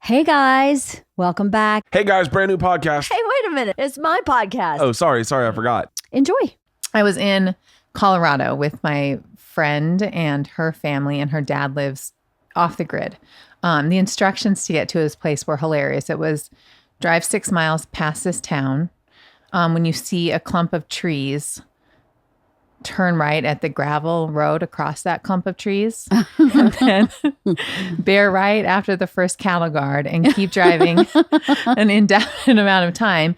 Hey guys, welcome back. Hey guys, brand new podcast. Hey, wait a minute. It's my podcast. Oh, sorry, I forgot. Enjoy. I was in Colorado with my friend and her family, and her dad lives off the grid. The instructions to get to his place were hilarious. It was drive 6 miles past this town. When you see a clump of trees, turn right at the gravel road across that clump of trees, and then bear right after the first cattle guard and keep driving an indefinite amount of time.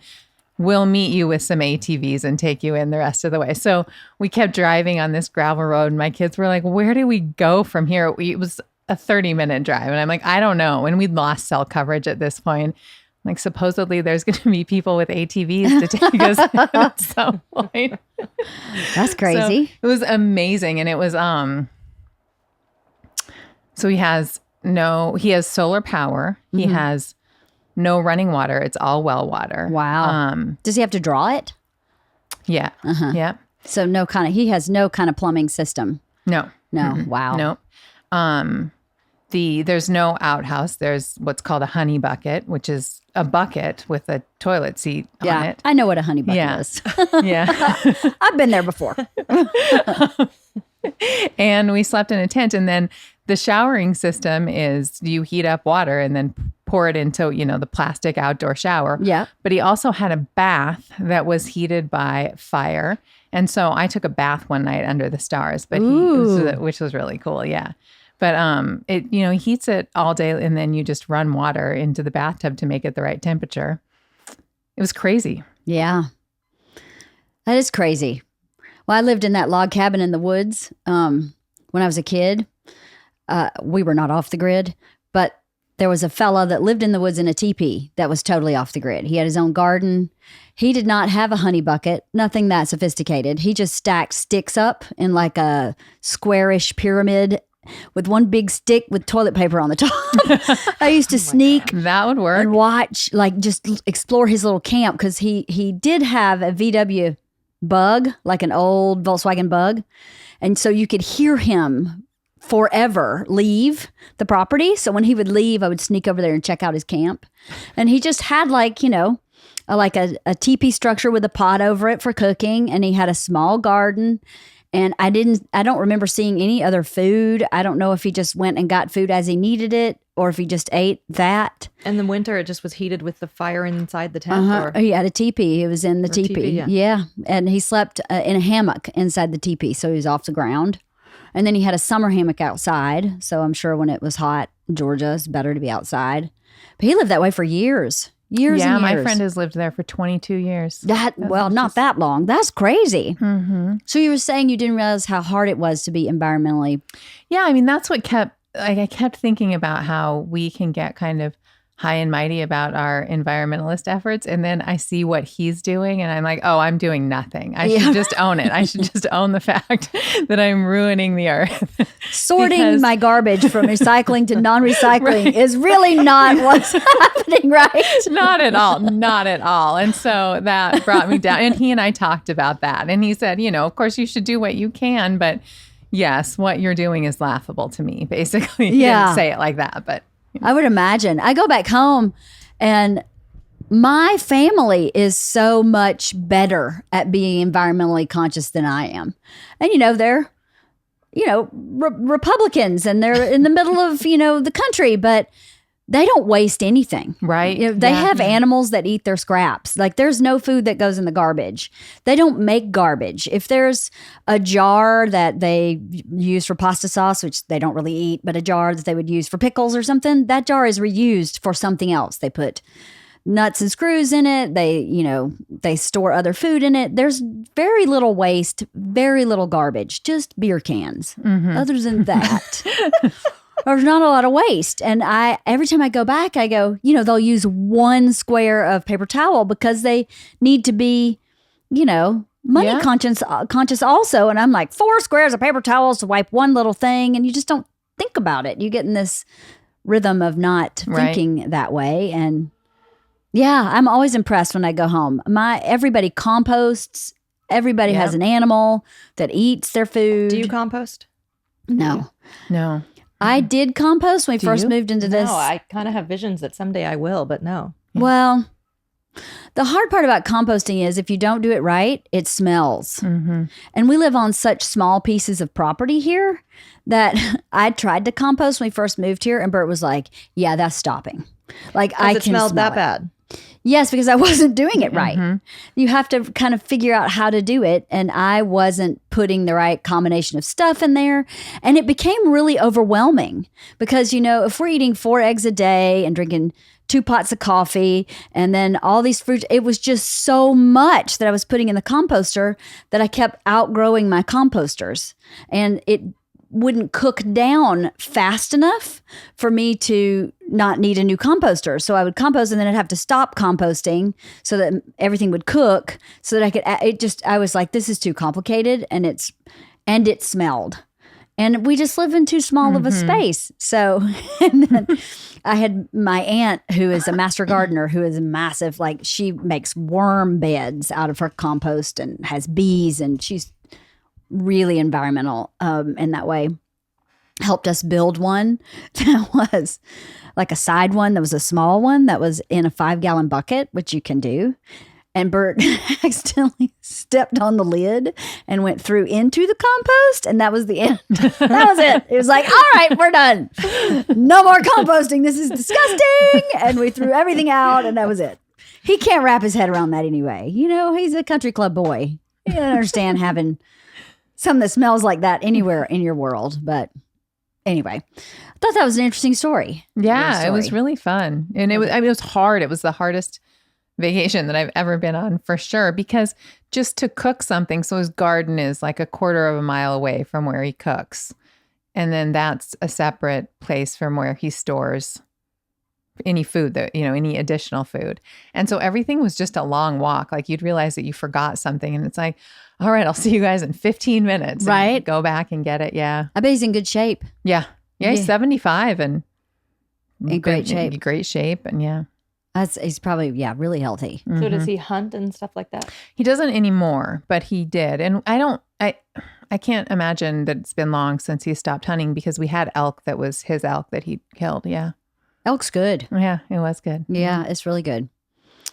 We'll meet you with some ATVs and take you in the rest of the way. So we kept driving on this gravel road, and my kids were like, where do we go from here? It was a 30-minute drive. And I'm like, I don't know. And we'd lost cell coverage at this point. Like, supposedly there's going to be people with ATVs to take us at some point. That's crazy. So it was amazing. And it was, so he has solar power. He has no running water. It's all well water. Wow. Does he have to draw it? Yeah. Yeah. So he has no kind of plumbing system. No. Wow. No. There's no outhouse. There's what's called a honey bucket, which is a bucket with a toilet seat on it. I know what a honey bucket is. Yeah. I've been there before. And we slept in a tent. And then the showering system is you heat up water and then pour it into, the plastic outdoor shower. Yeah. But he also had a bath that was heated by fire. And so I took a bath one night under the stars, which was really cool. Yeah. But he heats it all day, and then you just run water into the bathtub to make it the right temperature. It was crazy. Yeah. That is crazy. Well, I lived in that log cabin in the woods when I was a kid. We were not off the grid, but there was a fella that lived in the woods in a teepee that was totally off the grid. He had his own garden. He did not have a honey bucket, nothing that sophisticated. He just stacked sticks up in like a squarish pyramid with one big stick with toilet paper on the top. I used to sneak. That would work. And watch, just explore his little camp, because he did have a VW Bug, like an old Volkswagen Bug. And so you could hear him forever leave the property. So when he would leave, I would sneak over there and check out his camp. And he just had a teepee structure with a pot over it for cooking. And he had a small garden. And I don't remember seeing any other food. I don't know if he just went and got food as he needed it, or if he just ate that. In the winter, it just was heated with the fire inside the tent? Or? He had a teepee. He was in the teepee. Yeah. And he slept in a hammock inside the teepee. So he was off the ground. And then he had a summer hammock outside. So I'm sure when it was hot in Georgia, it's better to be outside. But he lived that way for years. Yeah, my friend has lived there for 22 years. Not that long. That's crazy. Mm-hmm. So you were saying you didn't realize how hard it was to be environmentally. Yeah, I mean, that's what I kept thinking about how we can get kind of high and mighty about our environmentalist efforts. And then I see what he's doing and I'm like, oh, I'm doing nothing. I should just own it. I should just own the fact that I'm ruining the earth. Sorting my garbage from recycling to non-recycling is really not what's happening, right? Not at all. Not at all. And so that brought me down. And he and I talked about that. And he said, of course you should do what you can, but yes, what you're doing is laughable to me, basically. He didn't say it like that, but. I would imagine. I go back home and my family is so much better at being environmentally conscious than I am. And, they're, Republicans, and they're in the middle of, the country, but they don't waste anything. Right. They have animals that eat their scraps. Like, there's no food that goes in the garbage. They don't make garbage. If there's a jar that they use for pasta sauce, which they don't really eat, but a jar that they would use for pickles or something, that jar is reused for something else. They put nuts and screws in it. They store other food in it. There's very little waste, very little garbage, just beer cans. Mm-hmm. Other than that, there's not a lot of waste. And every time I go back, I go, they'll use one square of paper towel because they need to be, money conscious also. And I'm like, 4 squares of paper towels to wipe one little thing. And you just don't think about it. You get in this rhythm of not thinking that way. And yeah, I'm always impressed when I go home. Everybody composts. Everybody has an animal that eats their food. Do you compost? No. I did compost when we first you? moved into this. No, I kind of have visions that someday I will, but no. Well, the hard part about composting is if you don't do it right, it smells. Mm-hmm. And we live on such small pieces of property here that I tried to compost when we first moved here, and Bert was like, "Yeah, that's stopping." Like I It can smelled smell that it. bad. Yes, because I wasn't doing it right. You have to kind of figure out how to do it, and I wasn't putting the right combination of stuff in there, and it became really overwhelming because if we're eating 4 eggs a day and drinking 2 pots of coffee and then all these fruits, it was just so much that I was putting in the composter that I kept outgrowing my composters, and it wouldn't cook down fast enough for me to not need a new composter. So I would compost and then I'd have to stop composting so that everything would cook so that I could, I was like, this is too complicated, and it smelled. And we just live in too small of a space. So and then I had my aunt, who is a master gardener, who is massive. Like, she makes worm beds out of her compost and has bees, and she's really environmental in that way. Helped us build one that was like a side one that was a small one that was in a 5-gallon bucket, which you can do. And Bert accidentally stepped on the lid and went through into the compost, and that was the end. That was it. It was like, all right, we're done. No more composting. This is disgusting. And we threw everything out, and that was it. He can't wrap his head around that anyway. He's a country club boy. He doesn't understand having something that smells like that anywhere in your world. But anyway, I thought that was an interesting story. Yeah, it was really fun. And it was hard. It was the hardest vacation that I've ever been on, for sure, because just to cook something, so his garden is like a 1/4 of a mile away from where he cooks. And then that's a separate place from where he stores any food that, any additional food. And so everything was just a long walk. Like, you'd realize that you forgot something, and it's like, all right, I'll see you guys in 15 minutes. Right. Go back and get it. Yeah. I bet he's in good shape. Yeah. Yeah. He's 75 and in great shape. Great shape. And yeah. He's probably, really healthy. So does he hunt and stuff like that? He doesn't anymore, but he did. And I can't imagine that it's been long since he stopped hunting, because we had elk that was his elk that he killed. Yeah. Elk's good. Yeah, it was good. Yeah, it's really good.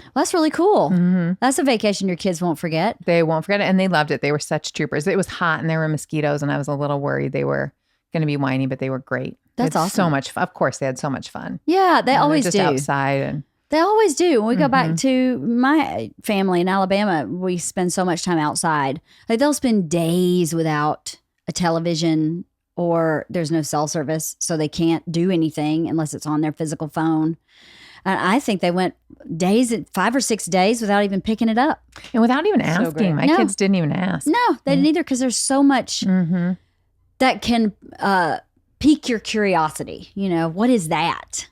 Well, that's really cool. Mm-hmm. That's a vacation your kids won't forget. They won't forget it. And they loved it. They were such troopers. It was hot and there were mosquitoes, and I was a little worried they were going to be whiny, but they were great. That's awesome. So much fun. Of course, they had so much fun. Yeah, they always just do. Outside and They always do. When we go back to my family in Alabama, we spend so much time outside. Like, they'll spend days without a television, or there's no cell service, so they can't do anything unless it's on their physical phone. And I think they went 5 or 6 days without even picking it up. And without even great. asking. My kids didn't even ask. No, they didn't either, because there's so much that can pique your curiosity. What is that?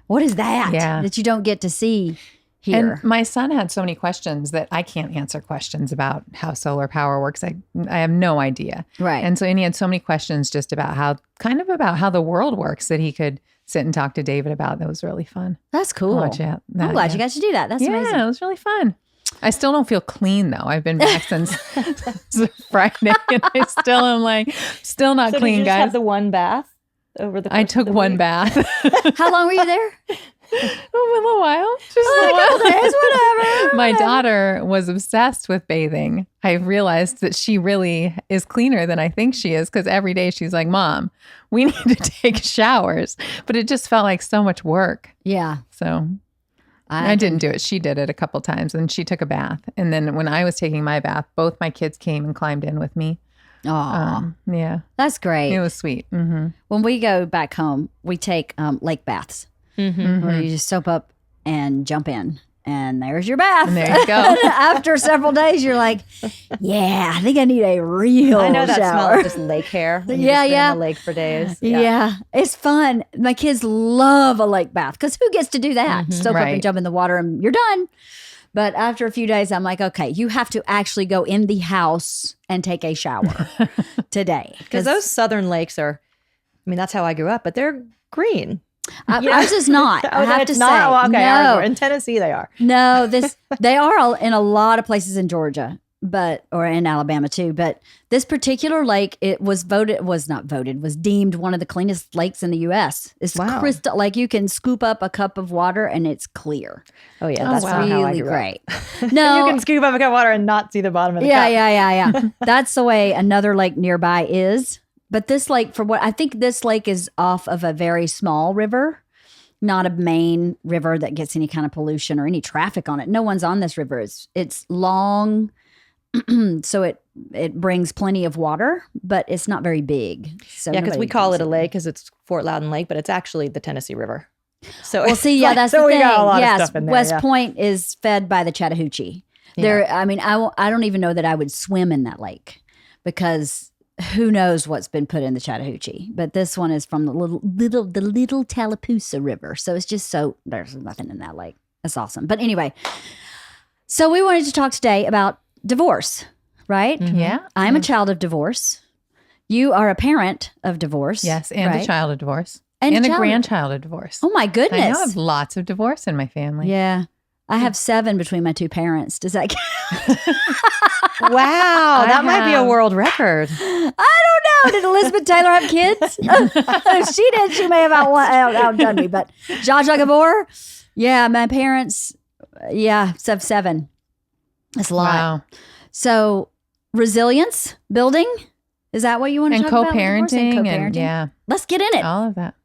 What is that that you don't get to see here? And my son had so many questions that I can't answer questions about how solar power works. I have no idea. Right. And he had so many questions just about how the world works that he could sit and talk to David about. That was really fun. That's cool. I'm glad you got to do that. That's amazing. Yeah, it was really fun. I still don't feel clean, though. I've been back since Friday, and I still am still not So clean, did you just guys. have the one bath over the course I took of the one week? bath. How long were you there? A little while. Just a little while. Days, whatever. My daughter was obsessed with bathing. I realized that she really is cleaner than I think she is, because every day she's like, Mom, we need to take showers. But it just felt like so much work. Yeah. So I didn't do it. She did it a couple times, and she took a bath. And then when I was taking my bath, both my kids came and climbed in with me. Oh, Yeah. that's great. It was sweet. Mm-hmm. When we go back home, we take lake baths where you just soap up and jump in. And there's your bath. And there you go. And after several days, you're like, yeah, I think I need a real I know that smell shower. of just lake hair. When you Yeah, just been yeah. in the lake for days. Yeah, it's fun. My kids love a lake bath, because who gets to do that? Soak up and Right. jump in the water and you're done. But after a few days, I'm like, okay, you have to actually go in the house and take a shower today. Because those southern lakes are, that's how I grew up, but they're green. Ours is not. I have to it's say. not? Well, okay, no, in Tennessee they are. no, they are all in a lot of places in Georgia. or in Alabama too. But this particular lake, it was deemed one of the cleanest lakes in the U.S. It's Wow. crystal, like you can scoop up a cup of water and it's clear. Oh yeah, Oh, that's wow. not how I Really grew great. up. No, You can scoop up a cup of water and not see the bottom of the cup. yeah. That's the way another lake nearby is. But this lake, I think this lake is off of a very small river, not a main river that gets any kind of pollution or any traffic on it. No one's on this river. It's long, so it brings plenty of water, but it's not very big. So Yeah, because we nobody call it comes a in. lake because it's Fort Loudon Lake, but it's actually the Tennessee River. So Well, see, yeah, that's so the we thing. got a lot Yes, of stuff in there. West yeah. Point is fed by the Chattahoochee. There, I mean, I don't even know that I would swim in that lake because who knows what's been put in the Chattahoochee. But this one is from the little Tallapoosa River, so it's just there's nothing in that lake. That's awesome. But anyway, so we wanted to talk today about divorce, right? Yeah. I'm a child of divorce. You are a parent of divorce. Yes, and right? a child of divorce. And And, a a child of- grandchild of divorce. Oh my goodness! I know I have lots of divorce in my family. Yeah. I have 7 between my 2 parents. Does that count? Wow, that might be a have- world record. I don't know. Did Elizabeth Taylor have kids? If she did, she may have outdone me. But Zsa Zsa Gabor, yeah, my parents, have 7. That's a lot. Wow. So resilience building, is that what you want to And talk about? with divorce? co-parenting and yeah, Let's get in it. all of that.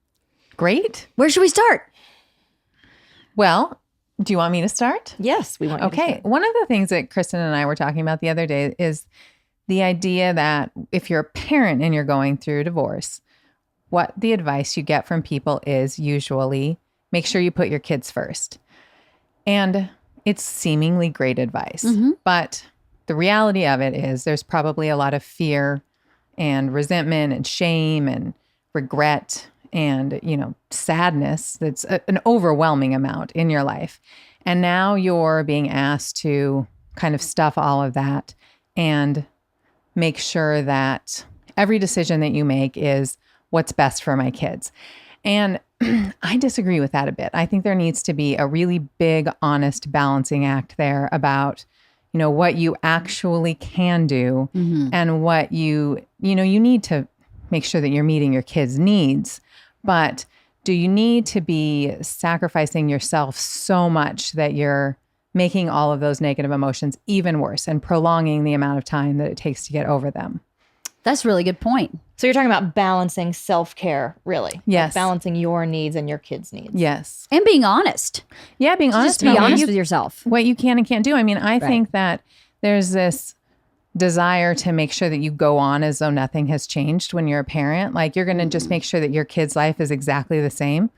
Great. Where should we start? Well, do you want me to start? Yes, we want you to Okay. start. One of the things that Kristen and I were talking about the other day is the idea that if you're a parent and you're going through a divorce, what the advice you get from people is usually make sure you put your kids first. And it's seemingly great advice. But the reality of it is there's probably a lot of fear and resentment and shame and regret and, sadness that's an overwhelming amount in your life. And now you're being asked to kind of stuff all of that and make sure that every decision that you make is what's best for my kids. And I disagree with that a bit. I think there needs to be a really big, honest balancing act there about, what you actually can do and what you need to make sure that you're meeting your kids' needs. But do you need to be sacrificing yourself so much that you're making all of those negative emotions even worse and prolonging the amount of time that it takes to get over them? That's a really good point. So you're talking about balancing self-care, really? Like Yes. balancing your needs and your kids' needs. Yes. And being honest. Yeah, being honest Just to be about honest with yourself. what you can and can't do. I mean, I think that there's this desire to make sure that you go on as though nothing has changed when you're a parent. Like you're going to just make sure that your kid's life is exactly the same,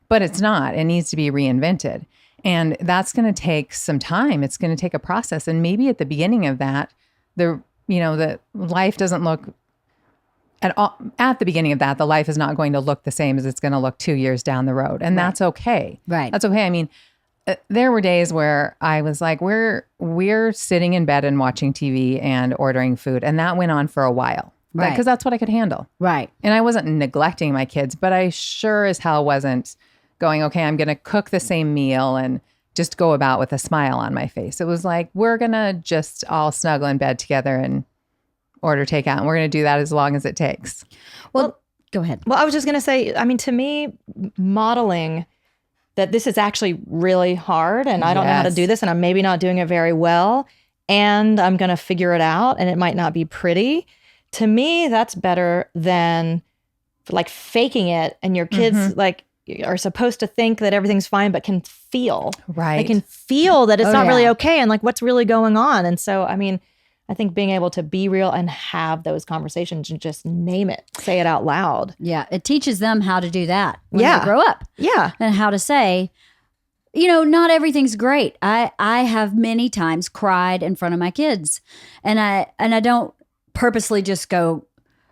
but it's not. It needs to be reinvented. And that's going to take some time. It's going to take a process. And maybe at the beginning of that, the life doesn't look at the beginning of that, the life is not going to look the same as it's going to look 2 years down the road. And that's okay. Right. That's okay. I mean, there were days where I was like, we're sitting in bed and watching TV and ordering food. And that went on for a while. Right. Because that's what I could handle. Right. And I wasn't neglecting my kids, but I sure as hell wasn't going, okay, I'm going to cook the same meal and just go about with a smile on my face. It was like, we're going to just all snuggle in bed together and order takeout. And we're going to do that as long as it takes. Well, go ahead. Well, I was just going to say, I mean, to me, modeling that this is actually really hard and I don't know how to Yes. do this and I'm maybe not doing it very well and I'm going to figure it out and it might not be pretty. To me, that's better than like faking it and your kids like are supposed to think that everything's fine but can feel. Right. They can feel that it's Oh, not really yeah. okay and like what's really going on. And so, I mean, I think being able to be real and have those conversations and just name it, say it out loud. Yeah. It teaches them how to do that when Yeah. they grow up. Yeah. And how to say, not everything's great. I have many times cried in front of my kids, and I don't purposely just go,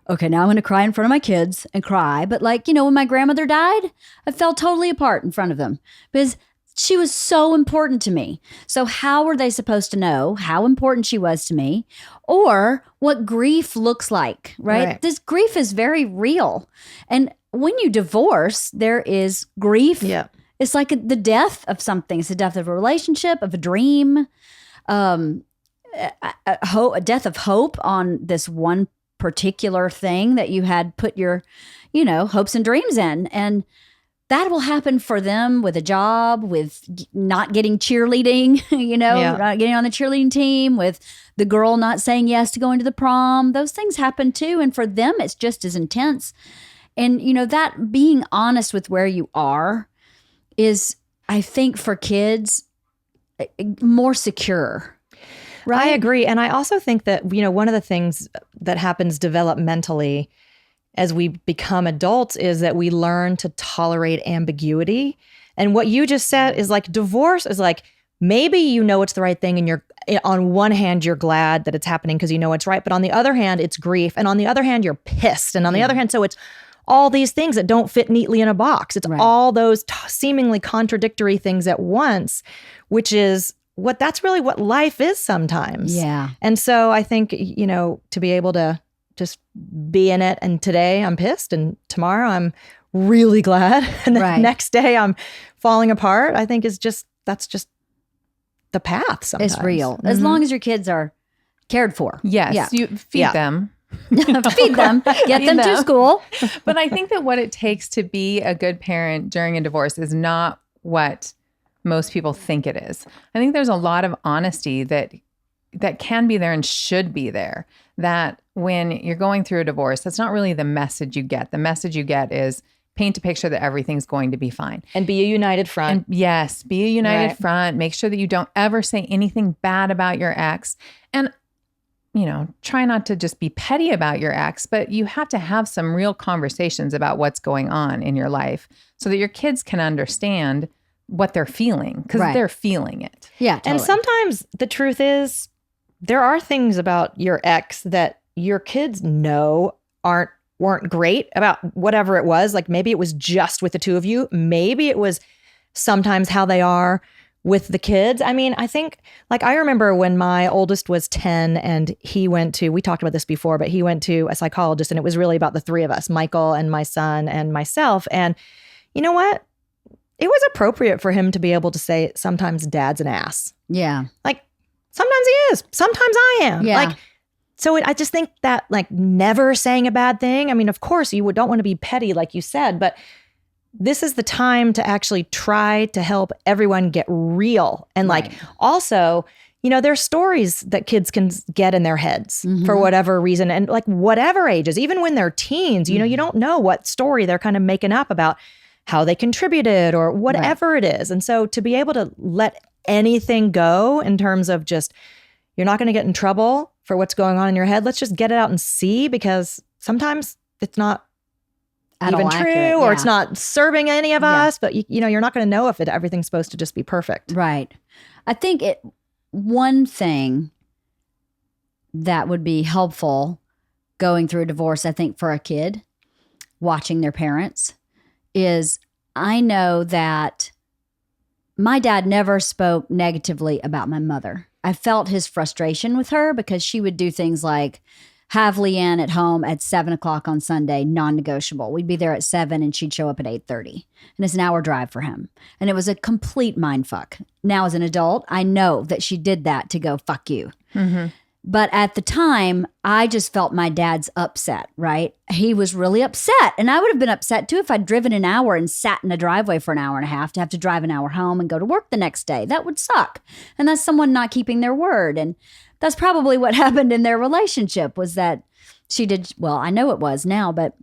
okay, now I'm going to cry in front of my kids and cry. But when my grandmother died, I fell totally apart in front of them because she was so important to me. So how were they supposed to know how important she was to me or what grief looks like, right? This grief is very real. And when you divorce, there is grief. Yeah. It's like the death of something. It's the death of a relationship, of a dream. a death of hope on this one particular thing that you had put your, hopes and dreams in. And that will happen for them with a job, with not getting cheerleading, not getting on the cheerleading team, with the girl not saying yes to going to the prom. Those things happen too. And for them, it's just as intense. And, that being honest with where you are is, I think, for kids, more secure. Right? I agree. And I also think that, one of the things that happens developmentally as we become adults is that we learn to tolerate ambiguity. And what you just said is like divorce is like, maybe it's the right thing and you're on one hand, you're glad that it's happening because it's right. But on the other hand, it's grief. And on the other hand, you're pissed. And on the other hand, so it's all these things that don't fit neatly in a box. It's all those seemingly contradictory things at once, which is that's really what life is sometimes. Yeah. And so I think, to be able to just be in it. And today I'm pissed and tomorrow I'm really glad. And the next day I'm falling apart. I think that's just the path sometimes. It's real. As long as your kids are cared for. Yes. Yeah. You feed them. Feed them. Get them to school. But I think that what it takes to be a good parent during a divorce is not what most people think it is. I think there's a lot of honesty that can be there and should be there. That when you're going through a divorce, that's not really the message you get. The message you get is paint a picture that everything's going to be fine. And be a united front. And yes, be a united front. Make sure that you don't ever say anything bad about your ex. And, try not to just be petty about your ex, but you have to have some real conversations about what's going on in your life so that your kids can understand what they're feeling because they're feeling it. Yeah. Totally. And sometimes the truth is there are things about your ex that your kids know weren't great about whatever it was. Like maybe it was just with the two of you. Maybe it was sometimes how they are with the kids. I mean, I think I remember when my oldest was 10 and we talked about this before, but he went to a psychologist and it was really about the three of us, Michael and my son and myself. And you know what? It was appropriate for him to be able to say, sometimes dad's an ass. Yeah. Like sometimes he is, sometimes I am. Yeah. So I just think that never saying a bad thing. I mean, of course you don't want to be petty, like you said, but this is the time to actually try to help everyone get real. And also, there's stories that kids can get in their heads for whatever reason. And whatever ages, even when they're teens, you don't know what story they're kind of making up about how they contributed or whatever it is. And so to be able to let anything go in terms of just, you're not going to get in trouble for what's going on in your head. Let's just get it out and see, because sometimes it's not even true or it's not serving any of us, but you're not going to know if everything's supposed to just be perfect. Right. I think one thing that would be helpful going through a divorce, I think for a kid watching their parents, is I know that my dad never spoke negatively about my mother. I felt his frustration with her because she would do things like have Leanne at home at 7:00 on Sunday, non-negotiable. We'd be there at 7 and she'd show up at 8:30. And it's an hour drive for him. And it was a complete mindfuck. Now as an adult, I know that she did that to go, fuck you. Mm-hmm. But at the time, I just felt my dad's upset, right? He was really upset. And I would have been upset too if I'd driven an hour and sat in a driveway for an hour and a half to have to drive an hour home and go to work the next day. That would suck. And that's someone not keeping their word. And that's probably what happened in their relationship, was that she did, well, I know it was now, but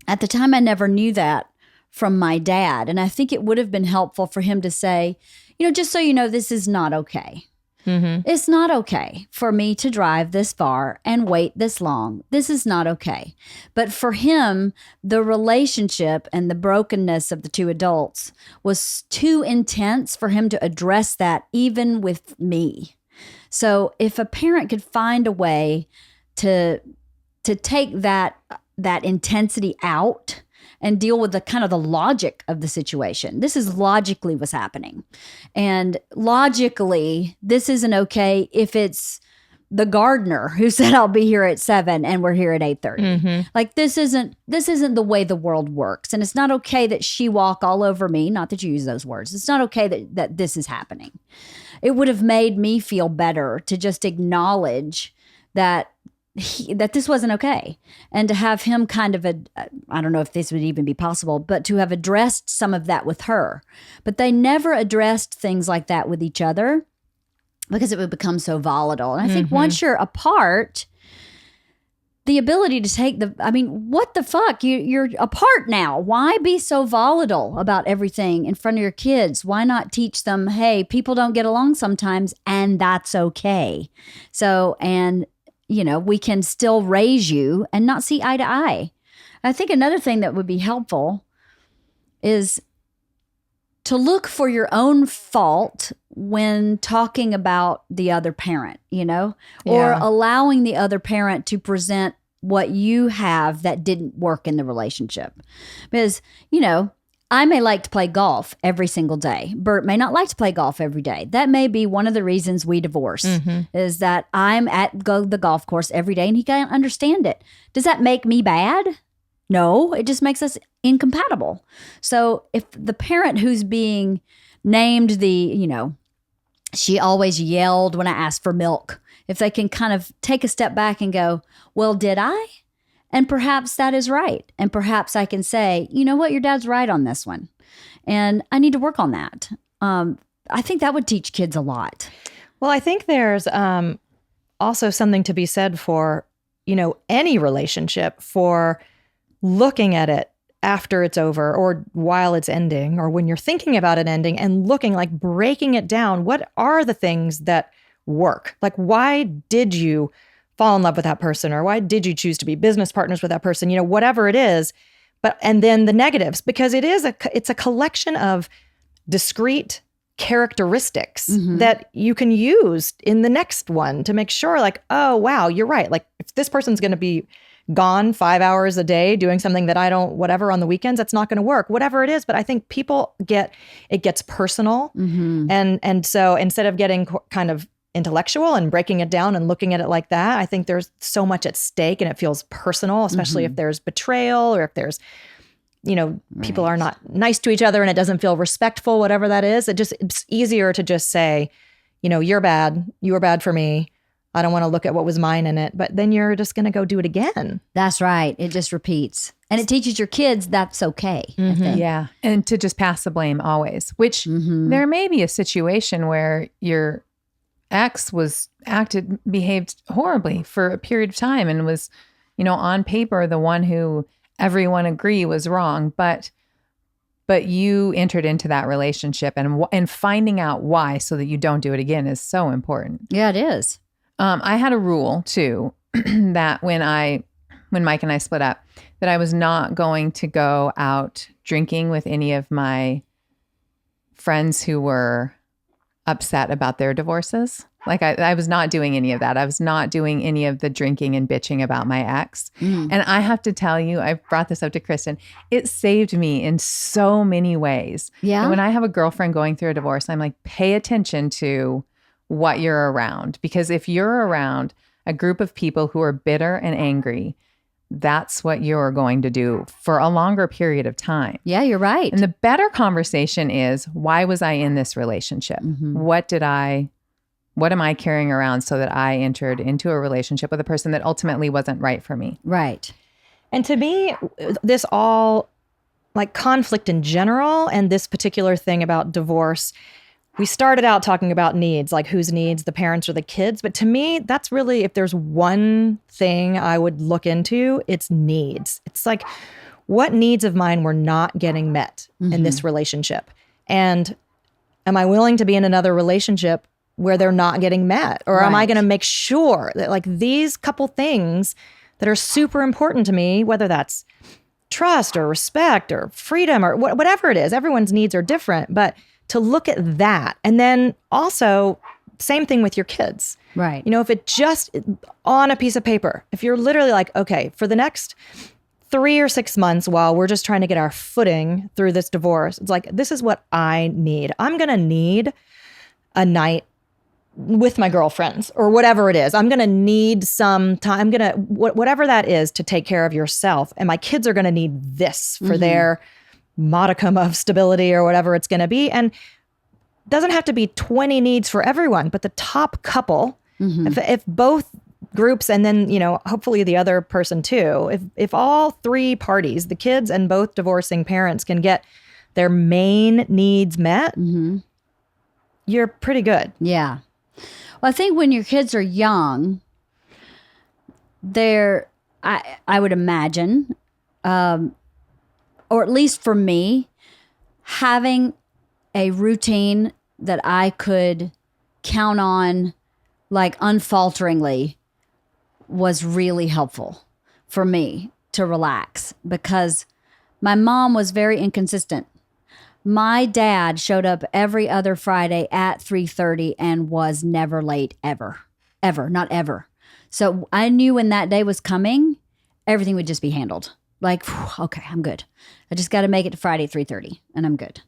at the time I never knew that from my dad. And I think it would have been helpful for him to say, just so you know, this is not okay. Mm-hmm. It's not okay for me to drive this far and wait this long. This is not okay. But for him, the relationship and the brokenness of the two adults was too intense for him to address that even with me. So if a parent could find a way to take that intensity out and deal with the kind of the logic of the situation. This is logically what's happening. And logically, this isn't okay if it's the gardener who said I'll be here at 7 and we're here at 8:30. Like this isn't the way the world works. And it's not okay that she walk all over me. Not that you use those words. It's not okay that this is happening. It would have made me feel better to just acknowledge that this wasn't okay, and to have him kind of I don't know if this would even be possible, but to have addressed some of that with her. But they never addressed things like that with each other because it would become so volatile. And I think once you're apart, the ability to take what the fuck? You're apart now. Why be so volatile about everything in front of your kids? Why not teach them, hey, people don't get along sometimes, and that's okay. So, and we can still raise you and not see eye to eye. I think another thing that would be helpful is to look for your own fault when talking about the other parent, or allowing the other parent to present what you have that didn't work in the relationship. Because, I may like to play golf every single day. Bert may not like to play golf every day. That may be one of the reasons we divorce, is that I'm at the golf course every day and he can't understand it. Does that make me bad? No, it just makes us incompatible. So if the parent who's being named she always yelled when I asked for milk, if they can kind of take a step back and go, well, did I? And perhaps that is right. And perhaps I can say, you know what, your dad's right on this one. And I need to work on that. I think that would teach kids a lot. Well, I think there's also something to be said for, any relationship, for looking at it after it's over or while it's ending or when you're thinking about it ending and looking, like breaking it down. What are the things that work? Like, why did you fall in love with that person, or why did you choose to be business partners with that person? Whatever it is, and then the negatives, because it's a collection of discrete characteristics that you can use in the next one to make sure, like, oh wow, you're right. Like, if this person's going to be gone 5 hours a day doing something that I don't, whatever, on the weekends, that's not going to work, whatever it is. But I think people gets personal, and so instead of getting kind of intellectual and breaking it down and looking at it like that, I think there's so much at stake and it feels personal, especially if there's betrayal or if there's, people are not nice to each other and it doesn't feel respectful, whatever that is. It's easier to just say, you're bad. You were bad for me. I don't want to look at what was mine in it, but then you're just going to go do it again. That's right. It just repeats. And it teaches your kids that's okay. I think. Yeah. And to just pass the blame always, which there may be a situation where your ex behaved horribly for a period of time and was, on paper, the one who everyone agree was wrong, but you entered into that relationship, and finding out why so that you don't do it again is so important. Yeah, it is. I had a rule too that when Mike and I split up, that I was not going to go out drinking with any of my friends who were upset about their divorces. Like I was not doing any of that. I was not doing any of the drinking and bitching about my ex. And I have to tell you, I brought this up to Kristin, it saved me in so many ways. Yeah. And when I have a girlfriend going through a divorce, I'm like, pay attention to what you're around. Because if you're around a group of people who are bitter and angry, that's what you're going to do for a longer period of time. Yeah, you're right. And the better conversation is, why was I in this relationship? What am I carrying around so that I entered into a relationship with a person that ultimately wasn't right for me? Right. And to me, this all, like conflict in general, and this particular thing about divorce, we started out talking about needs, like whose needs, the parents or the kids. But to me, that's really, if there's one thing I would look into, it's needs. It's like, what needs of mine were not getting met in this relationship? And am I willing to be in another relationship where they're not getting met? Or am I going to make sure that, like, these couple things that are super important to me, whether that's trust or respect or freedom or whatever it is, everyone's needs are different, but to look at that. And then also, same thing with your kids. Right. If it just on a piece of paper, if you're literally like, okay, for the next 3 or 6 months while we're just trying to get our footing through this divorce, it's like, this is what I need. I'm going to need a night with my girlfriends or whatever it is. I'm going to need some time. I'm going to, whatever that is, to take care of yourself. And my kids are going to need this for their modicum of stability or whatever it's going to be. And it doesn't have to be 20 needs for everyone, but the top couple, if both groups, and then, you know, hopefully the other person too, if all three parties, the kids and both divorcing parents, can get their main needs met, you're pretty good. Yeah. Well, I think when your kids are young, I would imagine, or at least for me, having a routine that I could count on like unfalteringly was really helpful for me to relax, because my mom was very inconsistent. My dad showed up every other Friday at 3:30 and was never late ever, not ever. So I knew when that day was coming, everything would just be handled. Like, okay, I'm good. I just got to make it to Friday at 3:30 and I'm good.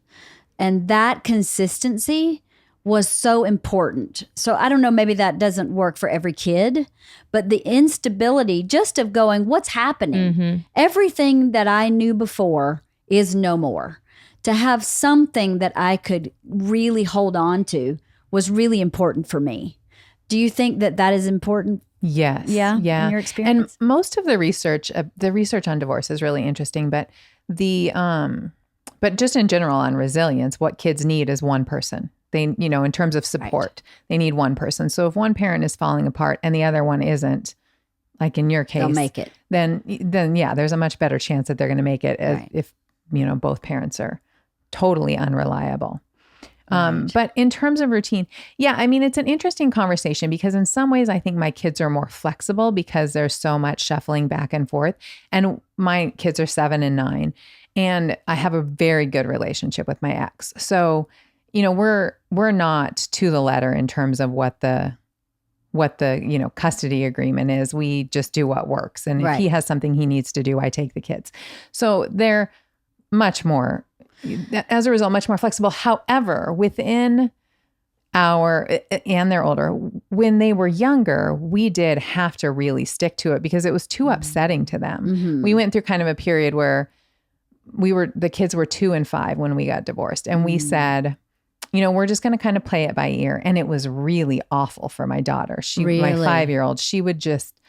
And that consistency was so important. So I don't know, maybe that doesn't work for every kid, but the instability just of going, what's happening? Everything that I knew before is no more. To have something that I could really hold on to was really important for me. Do you think that that is important? Yes. Yeah. Yeah. In your experience? And most of the research on divorce is really interesting, but but just in general on resilience, what kids need is one person. They, you know, in terms of support, they need one person. So if one parent is falling apart and the other one isn't, like in your case, They'll make it. Then yeah, there's a much better chance that they're going to make it if, you know, both parents are totally unreliable. But in terms of routine, yeah, I mean, it's an interesting conversation because in some ways I think my kids are more flexible because there's so much shuffling back and forth. And my kids are 7 and 9, and I have a very good relationship with my ex. So, you know, we're not to the letter in terms of what the, you know, custody agreement is. We just do what works. And if he has something he needs to do, I take the kids. So they're much more, as a result, much more flexible. However, within and they're older, when they were younger, we did have to really stick to it because it was too upsetting to them. We went through kind of a period where the kids were 2 and 5 when we got divorced. And we said, you know, we're just going to kind of play it by ear. And it was really awful for my daughter. My 5-year-old, she would just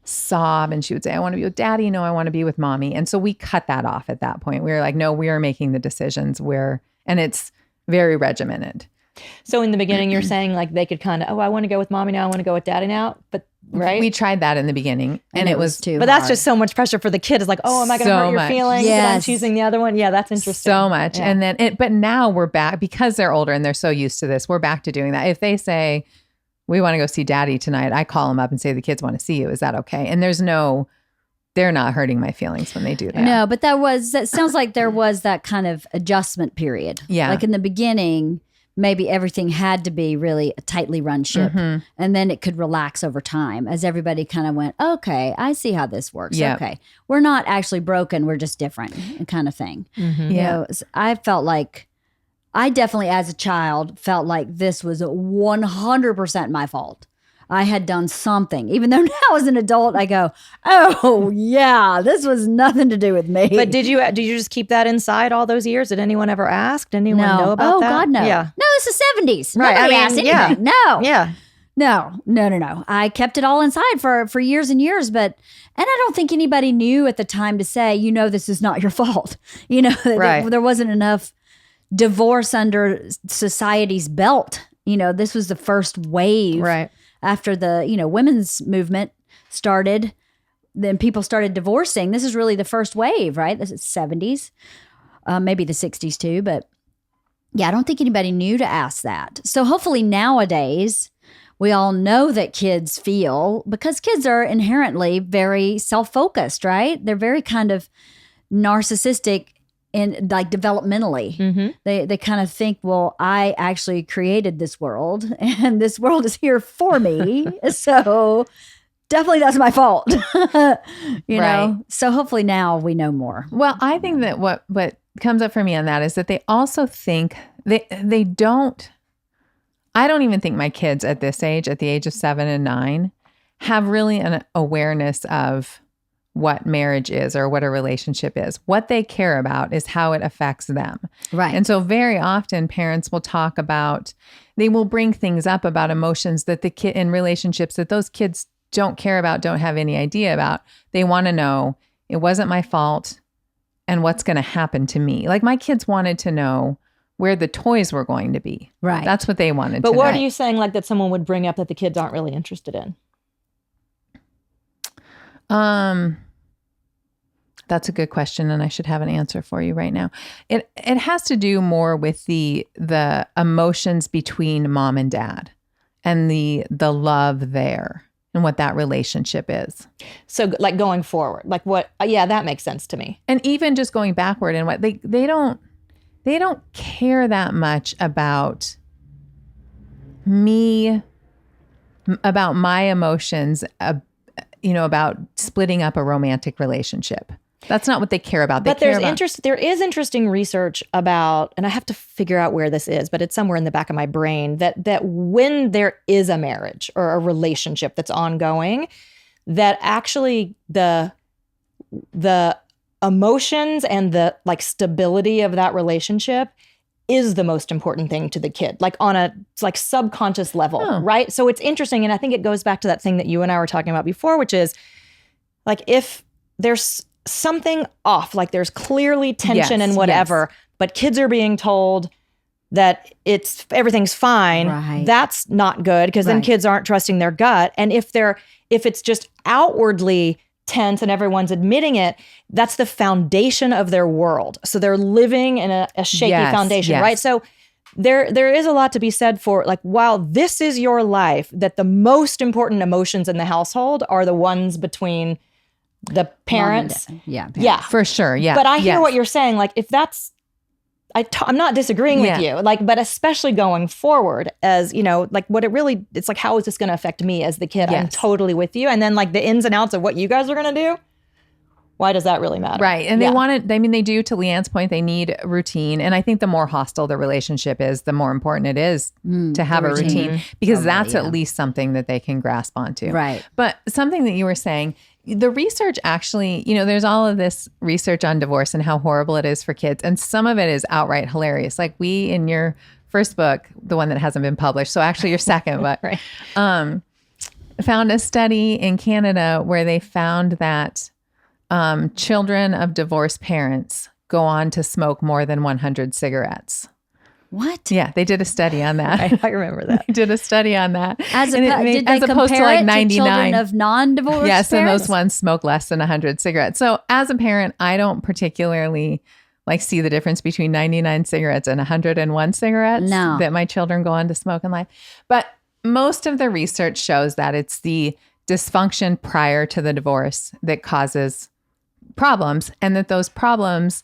sob and she would say, I want to be with daddy. No, I want to be with mommy. And so we cut that off at that point. We were like, no, we are making the decisions and it's very regimented. So in the beginning, you're saying like they could kind of, I want to go with mommy now. I want to go with daddy now. But right. We tried that in the beginning and it was too But that's just so much pressure for the kid. It's like, oh, am I going to hurt your feelings? Yes. I'm choosing the other one. Yeah, that's interesting. So much. Yeah. And then, but now we're back because they're older and they're so used to this. We're back to doing that. If they say, we want to go see daddy tonight, I call them up and say, the kids want to see you. Is that okay? And they're not hurting my feelings when they do that. No, but that sounds like there was that kind of adjustment period. Yeah. Like in the beginning, maybe everything had to be really a tightly run ship. And then it could relax over time as everybody kind of went, okay, I see how this works. Yep. Okay. We're not actually broken. We're just different kind of thing. You know, I felt like, I definitely as a child felt like this was 100% my fault. I had done something. Even though now as an adult, I go, oh yeah, this was nothing to do with me. But did you just keep that inside all those years? Did anyone ever ask? Did anyone know about that? Oh God, no. Yeah. No, it's the 70s. Right. Nobody asked anything. No. Yeah. No. I kept it all inside for years and years, and I don't think anybody knew at the time to say, you know, this is not your fault. You know, there wasn't enough divorce under society's belt. You know, this was the first wave. Right. After the, you know, women's movement started, then people started divorcing. This is really the first wave, right? This is 70s, maybe the 60s too. But yeah, I don't think anybody knew to ask that. So hopefully nowadays we all know that kids feel, because kids are inherently very self-focused, right? They're very kind of narcissistic and like developmentally. They kind of think, well, I actually created this world and this world is here for me. So definitely that's my fault. you know? So hopefully now we know more. Well, I think that what comes up for me on that is that they also think they don't, I don't even think my kids at this age, at the age of 7 and 9, have really an awareness of what marriage is or what a relationship is. What they care about is how it affects them. Right. And so very often parents will talk about, they will bring things up about emotions that the kid in relationships that those kids don't care about, don't have any idea about. They want to know, it wasn't my fault and what's going to happen to me. Like my kids wanted to know where the toys were going to be. Right. That's what they wanted to But know. what are you saying like that someone would bring up that the kids aren't really interested in? That's a good question, and I should have an answer for you right now. It has to do more with the emotions between mom and dad and the love there and what that relationship is. So like going forward, like what, yeah, that makes sense to me. And even just going backward and what they don't care that much about me, about my emotions, about splitting up a romantic relationship. That's not what they care about. But there is interesting research about, and I have to figure out where this is, but it's somewhere in the back of my brain, that when there is a marriage or a relationship that's ongoing, that actually the emotions and the like stability of that relationship is the most important thing to the kid, like on a like subconscious level, right? So it's interesting, and I think it goes back to that thing that you and I were talking about before, which is like if there's something off, like there's clearly tension and whatever, but kids are being told that everything's fine. Right. That's not good because then kids aren't trusting their gut. And if it's just outwardly tense and everyone's admitting it, that's the foundation of their world. So they're living in a shaky foundation, right? So there is a lot to be said for like, while this is your life, that the most important emotions in the household are the ones between the parents. Yeah. For sure. Yeah. But I hear what you're saying. Like if that's, I'm not disagreeing with you, like, but especially going forward as, like what it's like, how is this going to affect me as the kid? Yes. I'm totally with you. And then like the ins and outs of what you guys are going to do. Why does that really matter? Right. And they want it. I mean, they do, to Leanne's point, they need routine. And I think the more hostile the relationship is, the more important it is to have a routine because that's at least something that they can grasp onto. Right. But something that you were saying, the research actually, there's all of this research on divorce and how horrible it is for kids. And some of it is outright hilarious. Like we, in your first book, the one that hasn't been published, so actually your second book, found a study in Canada where they found that children of divorced parents go on to smoke more than 100 cigarettes. What? Yeah, they did a study on that. I remember that. They did a study on that. Did they opposed to compare like it 99. to children of non-divorced Yes, and parents? those ones smoke less than 100 cigarettes. So as a parent, I don't particularly like see the difference between 99 cigarettes and 101 cigarettes that my children go on to smoke in life. But most of the research shows that it's the dysfunction prior to the divorce that causes problems, and that those problems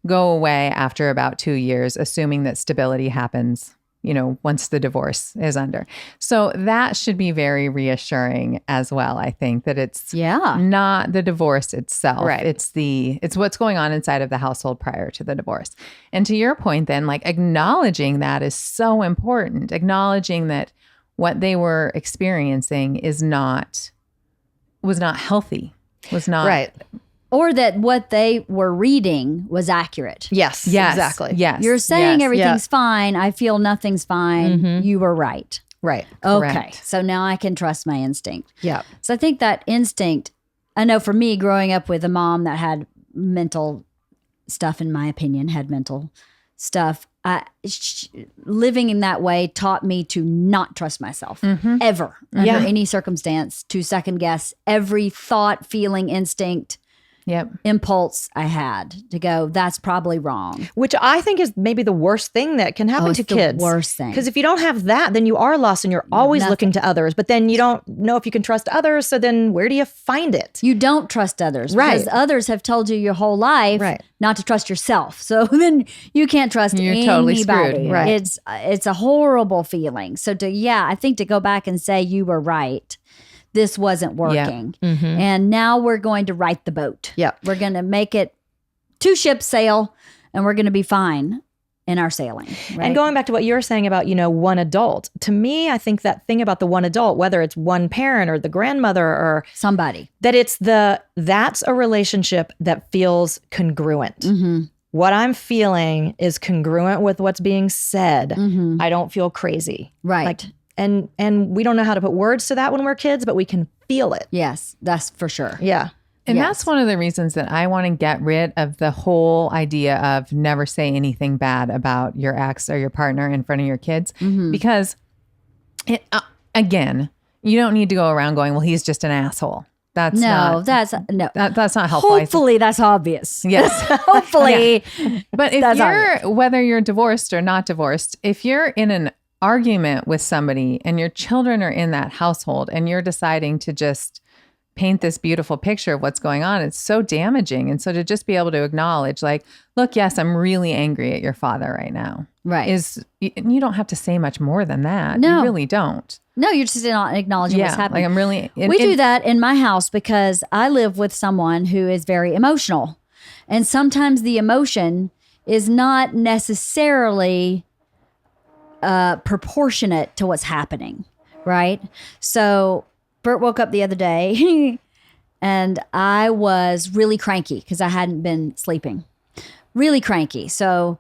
go away after about 2 years, assuming that stability happens, once the divorce is under. So that should be very reassuring as well. I think that it's not the divorce itself. Right. It's what's going on inside of the household prior to the divorce. And to your point then, like acknowledging that is so important. Acknowledging that what they were experiencing was not healthy, was not right. Or that what they were reading was accurate. Yes, exactly. Yes. You're saying everything's fine. I feel nothing's fine. You were right. Right. Okay. Correct. So now I can trust my instinct. Yeah. So I think that instinct, I know for me, growing up with a mom that had mental stuff, in my opinion, had mental stuff, living in that way taught me to not trust myself ever under any circumstance, to second guess every thought, feeling, instinct, impulse I had, to go, that's probably wrong. Which I think is maybe the worst thing that can happen to kids. The worst thing. Because if you don't have that, then you are lost and you're always looking to others. But then you don't know if you can trust others. So then where do you find it? You don't trust others. Right. Because others have told you your whole life not to trust yourself. So then you can't trust anybody. Totally screwed. Right. It's a horrible feeling. So I think to go back and say you were right, this wasn't working. And now we're going to right the boat. Yep. We're going to make it 2 ships sail and we're going to be fine. in our sailing. Right? And going back to what you're saying about, one adult, to me, I think that thing about the one adult, whether it's one parent or the grandmother or somebody, that that's a relationship that feels congruent. Mm-hmm. What I'm feeling is congruent with what's being said. Mm-hmm. I don't feel crazy. Right. And we don't know how to put words to that when we're kids, but we can feel it. Yes, that's for sure. Yeah. And Yes. that's one of the reasons that I want to get rid of the whole idea of never say anything bad about your ex or your partner in front of your kids. Mm-hmm. Because, again, you don't need to go around going, well, he's just an asshole. That's not helpful. Hopefully that's obvious. Yes. Hopefully. Yeah. But if That's whether you're divorced or not divorced, if you're in an argument with somebody and your children are in that household and you're deciding to just paint this beautiful picture of what's going on, it's so damaging. And so to just be able to acknowledge, like, look, yes, I'm really angry at your father right now. Right. And you don't have to say much more than that. No. You really don't. No, you're just not acknowledging what's happening. Like I'm really... We do that in my house because I live with someone who is very emotional. And sometimes the emotion is not necessarily proportionate to what's happening, right? So Bert woke up the other day and I was really cranky because I hadn't been sleeping. Really cranky. So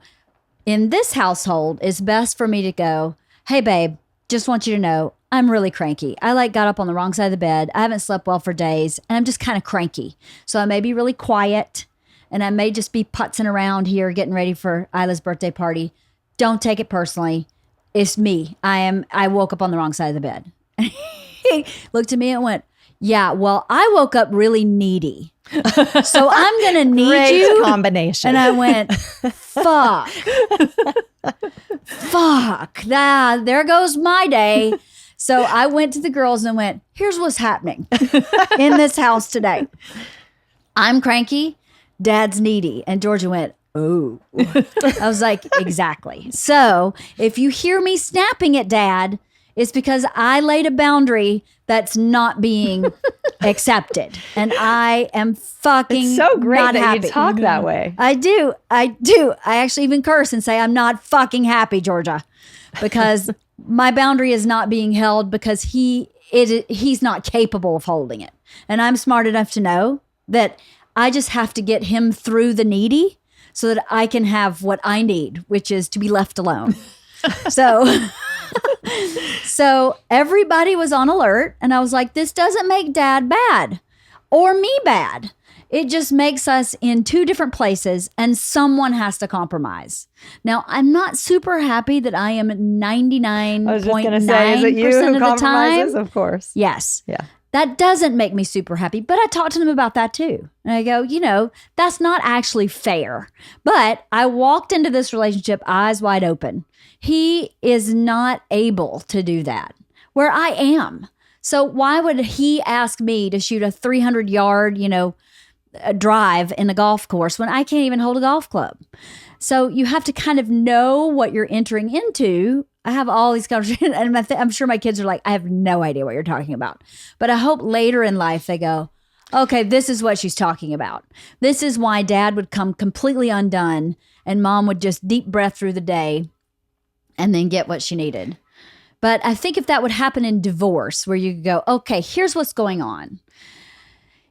in this household, it's best for me to go, hey, babe, just want you to know I'm really cranky. I got up on the wrong side of the bed. I haven't slept well for days and I'm just kind of cranky. So I may be really quiet and I may just be putzing around here getting ready for Isla's birthday party. Don't take it personally. It's me. I woke up on the wrong side of the bed. He looked at me and went, yeah, well, I woke up really needy. So I'm going to need Great you. combination. And I went, fuck. There goes my day. So I went to the girls and went, here's what's happening in this house today. I'm cranky. Dad's needy. And Georgia went, oh. I was like, exactly. So if you hear me snapping at Dad, it's because I laid a boundary that's not being accepted. And I am fucking It's so great not that happy. you talk that way. I do. I actually even curse and say, I'm not fucking happy, Georgia, because my boundary is not being held because he's not capable of holding it. And I'm smart enough to know that I just have to get him through the needy so that I can have what I need, which is to be left alone. So everybody was on alert and I was like, this doesn't make Dad bad or me bad. It just makes us in two different places and someone has to compromise. Now, I'm not super happy that I am 99.9% I was just going to say, is it you who of the compromises? time. Of course. Yes. Yeah. That doesn't make me super happy, but I talk to them about that too. And I go, that's not actually fair. But I walked into this relationship eyes wide open. He is not able to do that where I am. So why would he ask me to shoot a 300-yard, a drive in a golf course when I can't even hold a golf club? So you have to kind of know what you're entering into. I have all these conversations and I'm sure my kids are like, I have no idea what you're talking about. But I hope later in life they go, okay, this is what she's talking about. This is why Dad would come completely undone and Mom would just deep breath through the day and then get what she needed. But I think if that would happen in divorce where you could go, okay, here's what's going on.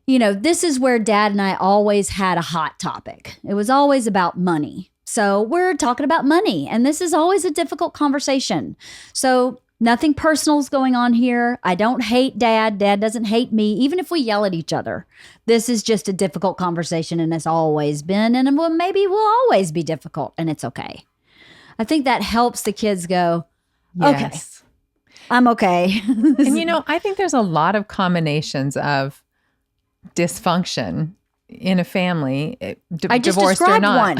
This is where Dad and I always had a hot topic. It was always about money. So we're talking about money, and this is always a difficult conversation. So nothing personal is going on here. I don't hate Dad. Dad doesn't hate me, even if we yell at each other. This is just a difficult conversation, and it's always been, and maybe will always be difficult, and it's okay. I think that helps the kids go, okay, Yes. I'm okay. And I think there's a lot of combinations of dysfunction in a family, I just divorced or described not. one.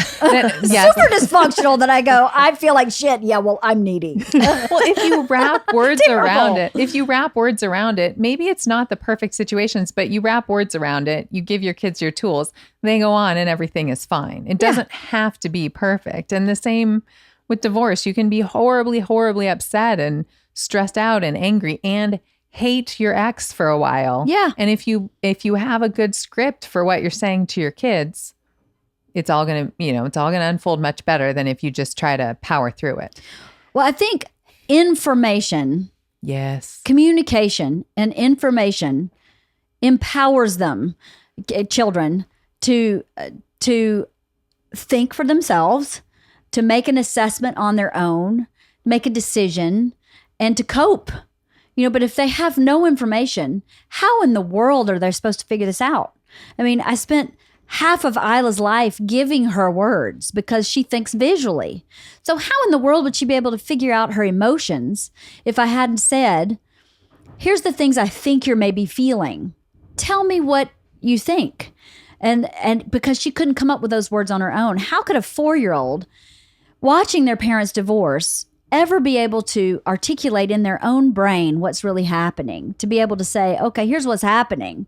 Yes. Super dysfunctional that I go, I feel like shit. Yeah, well, I'm needy. Well, if you wrap words Terrible. around it, maybe it's not the perfect situations, but you wrap words around it, you give your kids your tools, they go on and everything is fine. It doesn't have to be perfect. And the same with divorce. You can be horribly, horribly upset and stressed out and angry and hate your ex for a while. Yeah. And if you have a good script for what you're saying to your kids, it's all going to unfold much better than if you just try to power through it. Well, I think information, Yes. communication and information empowers them, children, to think for themselves, to make an assessment on their own, make a decision, and to cope. But if they have no information, how in the world are they supposed to figure this out? I mean, I spent half of Isla's life giving her words because she thinks visually. So how in the world would she be able to figure out her emotions if I hadn't said, here's the things I think you're maybe feeling. Tell me what you think. And because she couldn't come up with those words on her own, how could a 4-year-old watching their parents divorce ever be able to articulate in their own brain what's really happening, to be able to say, okay, here's what's happening.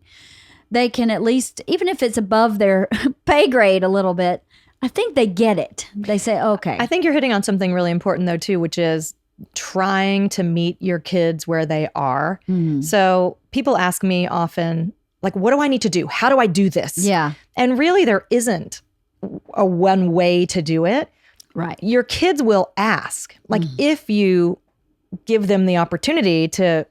They can at least, even if it's above their pay grade a little bit, I think they get it. They say, okay. I think you're hitting on something really important though too, which is trying to meet your kids where they are. So people ask me often, like, what do I need to do? How do I do this? Yeah. And really there isn't a one way to do it. Right. Your kids will ask, like if you give them the opportunity to,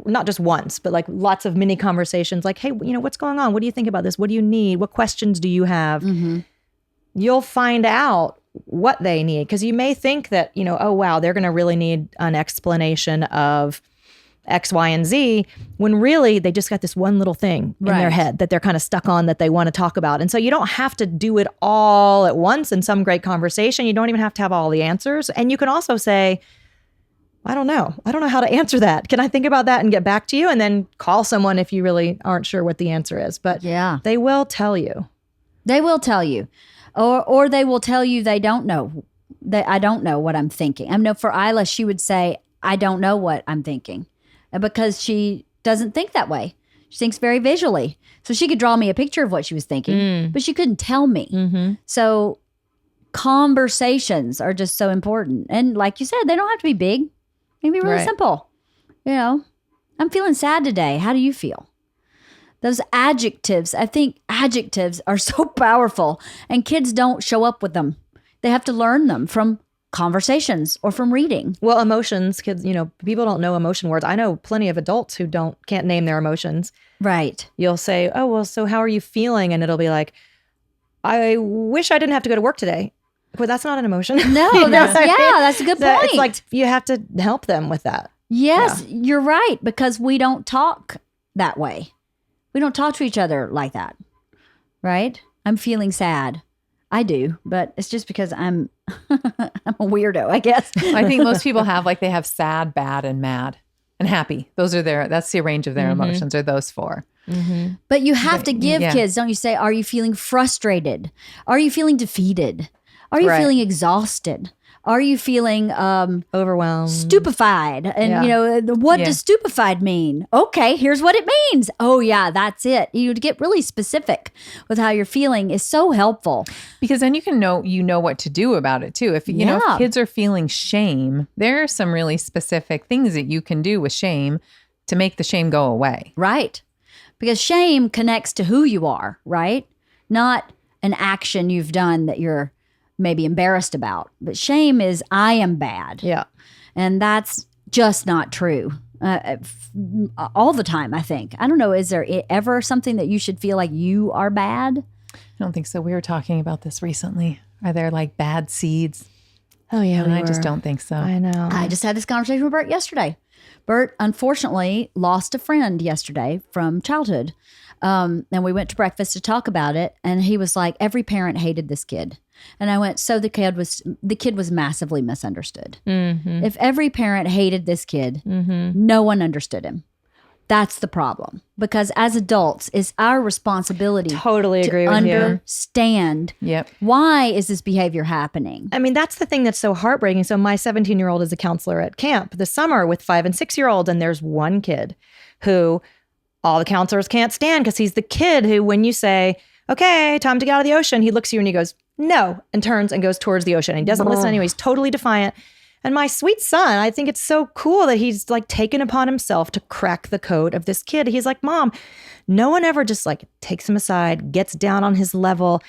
not just once, but like lots of mini conversations, like, hey, what's going on? What do you think about this? What do you need? What questions do you have? You'll find out what they need. Because you may think that, oh, wow, they're going to really need an explanation of X, Y, and Z, when really they just got this one little thing in their head that they're kind of stuck on that they want to talk about. And so you don't have to do it all at once in some great conversation. You don't even have to have all the answers. And you can also say, I don't know how to answer that. Can I think about that and get back to you? And then call someone if you really aren't sure what the answer is. But yeah, they will tell you. They will tell you. Or they will tell you they don't know. I don't know what I'm thinking. I know for Isla, she would say, I don't know what I'm thinking. Because she doesn't think that way. She thinks very visually. So she could draw me a picture of what she was thinking, but she couldn't tell me. So conversations are just so important. And like you said, they don't have to be big. They can be really simple. I'm feeling sad today. How do you feel? Those adjectives, I think adjectives are so powerful, and kids don't show up with them. They have to learn them from conversations or from reading. Well, emotions, kids, people don't know emotion words. I know plenty of adults who can't name their emotions. Right. You'll say, oh, well, so how are you feeling? And it'll be like, I wish I didn't have to go to work today. Well, that's not an emotion. No, that's a good point. It's like you have to help them with that. Yes, you're right, because we don't talk that way. We don't talk to each other like that, right? I'm feeling sad. I do, but it's just because I'm a weirdo, I guess. I think most people they have sad, bad, and mad, and happy. That's the range of their emotions, are those 4. But you have to give kids, don't you say, are you feeling frustrated? Are you feeling defeated? Are you feeling exhausted? Are you feeling overwhelmed, stupefied? And what does stupefied mean? Okay, here's what it means. Oh yeah, that's it. You get really specific with how you're feeling is so helpful, because then you can know what to do about it too. If if kids are feeling shame, there are some really specific things that you can do with shame to make the shame go away. Right. Because shame connects to who you are, right? Not an action you've done that you're maybe embarrassed about. But shame is, I am bad. Yeah. And that's just not true. All the time, I think. I don't know, is there ever something that you should feel like you are bad? I don't think so. We were talking about this recently. Are there bad seeds? Oh, yeah. I just don't think so. I know. I just had this conversation with Bert yesterday. Bert, unfortunately, lost a friend yesterday from childhood. And we went to breakfast to talk about it. And he was like, every parent hated this kid. And I went, so the kid was massively misunderstood. If every parent hated this kid, no one understood him. That's the problem. Because as adults, it's our responsibility Totally agree to with you. understand why is this behavior happening. I mean, that's the thing that's so heartbreaking. So my 17-year-old is a counselor at camp this summer with 5- and 6-year-olds. And there's one kid who all the counselors can't stand because he's the kid who, when you say, okay, time to get out of the ocean, he looks at you and he goes, no, and turns and goes towards the ocean. And he doesn't listen anyway. He's totally defiant. And my sweet son, I think it's so cool that he's taken upon himself to crack the code of this kid. He's like, Mom, no one ever just takes him aside, gets down on his level,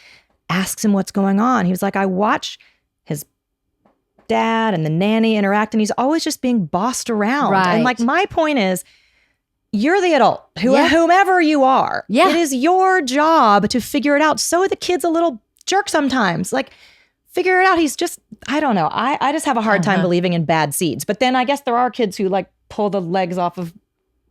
asks him what's going on. He was like, I watch his dad and the nanny interact, and he's always just being bossed around. Right. And like, my point is, you're the adult, Yeah. whomever you are. Yeah. It is your job to figure it out. So the kid's a little jerk sometimes. Like, figure it out. He's just, I don't know. I just have a hard time believing in bad seeds. But then I guess there are kids who like pull the legs off of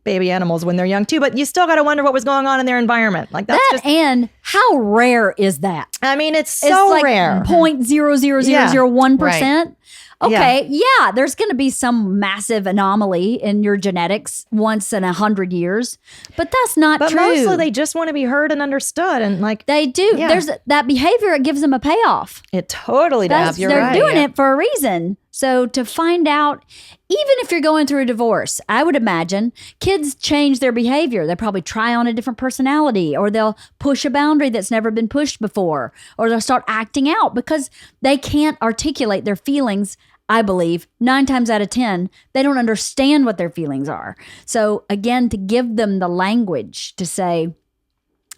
baby animals when they're young too. But you still got to wonder what was going on in their environment. Like and how rare is that? I mean, it's so like rare. 0.00001%. Okay, Yeah. there's going to be some massive anomaly in your genetics once in 100 years, but that's not But true. mostly they just want to be heard and understood. And like, They do. Yeah. There's that behavior. It gives them a payoff. it totally does. You're They're right. doing it for a reason. So to find out, even if you're going through a divorce, I would imagine kids change their behavior. They probably try on a different personality, or they'll push a boundary that's never been pushed before, or they'll start acting out because they can't articulate their feelings. I believe 9 times out of 10, they don't understand what their feelings are. So again, to give them the language to say,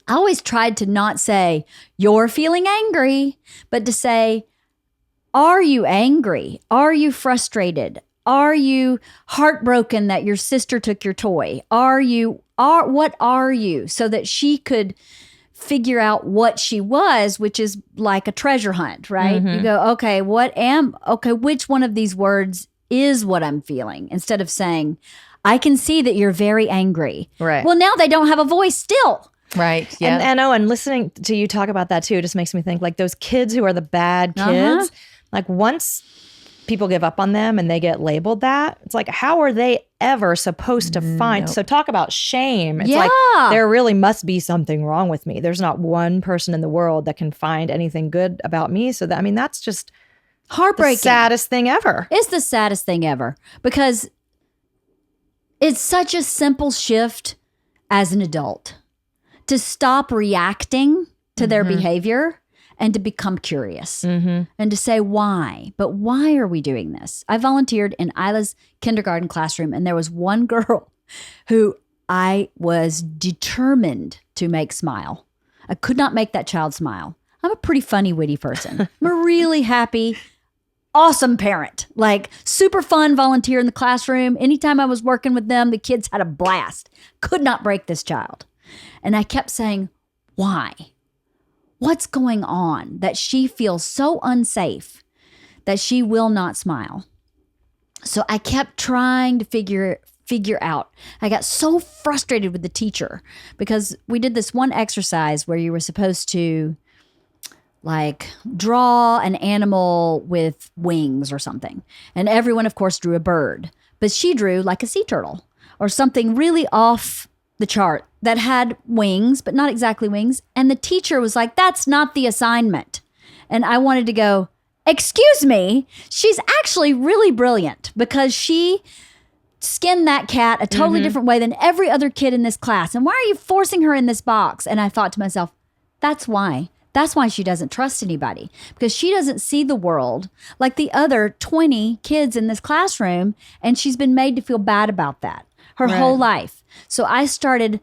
I always tried to not say, you're feeling angry, but to say, are you angry? Are you frustrated? Are you heartbroken that your sister took your toy? What are you? So that she could figure out what she was, which is like a treasure hunt, right? You go, okay, which one of these words is what I'm feeling? Instead of saying, I can see that you're very angry. Right. Well, now they don't have a voice still. Right. Yeah. And listening to you talk about that too just makes me think like those kids who are the bad kids, like once people give up on them and they get labeled that, it's like, how are they ever supposed to find? So talk about shame. It's like, there really must be something wrong with me. There's not one person in the world that can find anything good about me. So that, I mean, that's just Heartbreaking. the saddest thing ever. It's the saddest thing ever because it's such a simple shift as an adult to stop reacting to their behavior and to become curious and to say why. But why are we doing this? I volunteered in Isla's kindergarten classroom, and there was one girl who I was determined to make smile. I could not make that child smile. I'm a pretty funny, witty person. I'm a really happy, awesome parent, like super fun volunteer in the classroom. Anytime I was working with them, the kids had a blast. Could not break this child. And I kept saying, why? What's going on that she feels so unsafe that she will not smile? So I kept trying to figure out. I got so frustrated with the teacher because we did this one exercise where you were supposed to like draw an animal with wings or something. And everyone, of course, drew a bird. But she drew like a sea turtle or something really off the chart that had wings, but not exactly wings. And the teacher was like, that's not the assignment. And I wanted to go, excuse me, she's actually really brilliant because she skinned that cat a totally different way than every other kid in this class. And why are you forcing her in this box? And I thought to myself, that's why. That's why she doesn't trust anybody, because she doesn't see the world like the other 20 kids in this classroom. And she's been made to feel bad about that her whole life. So I started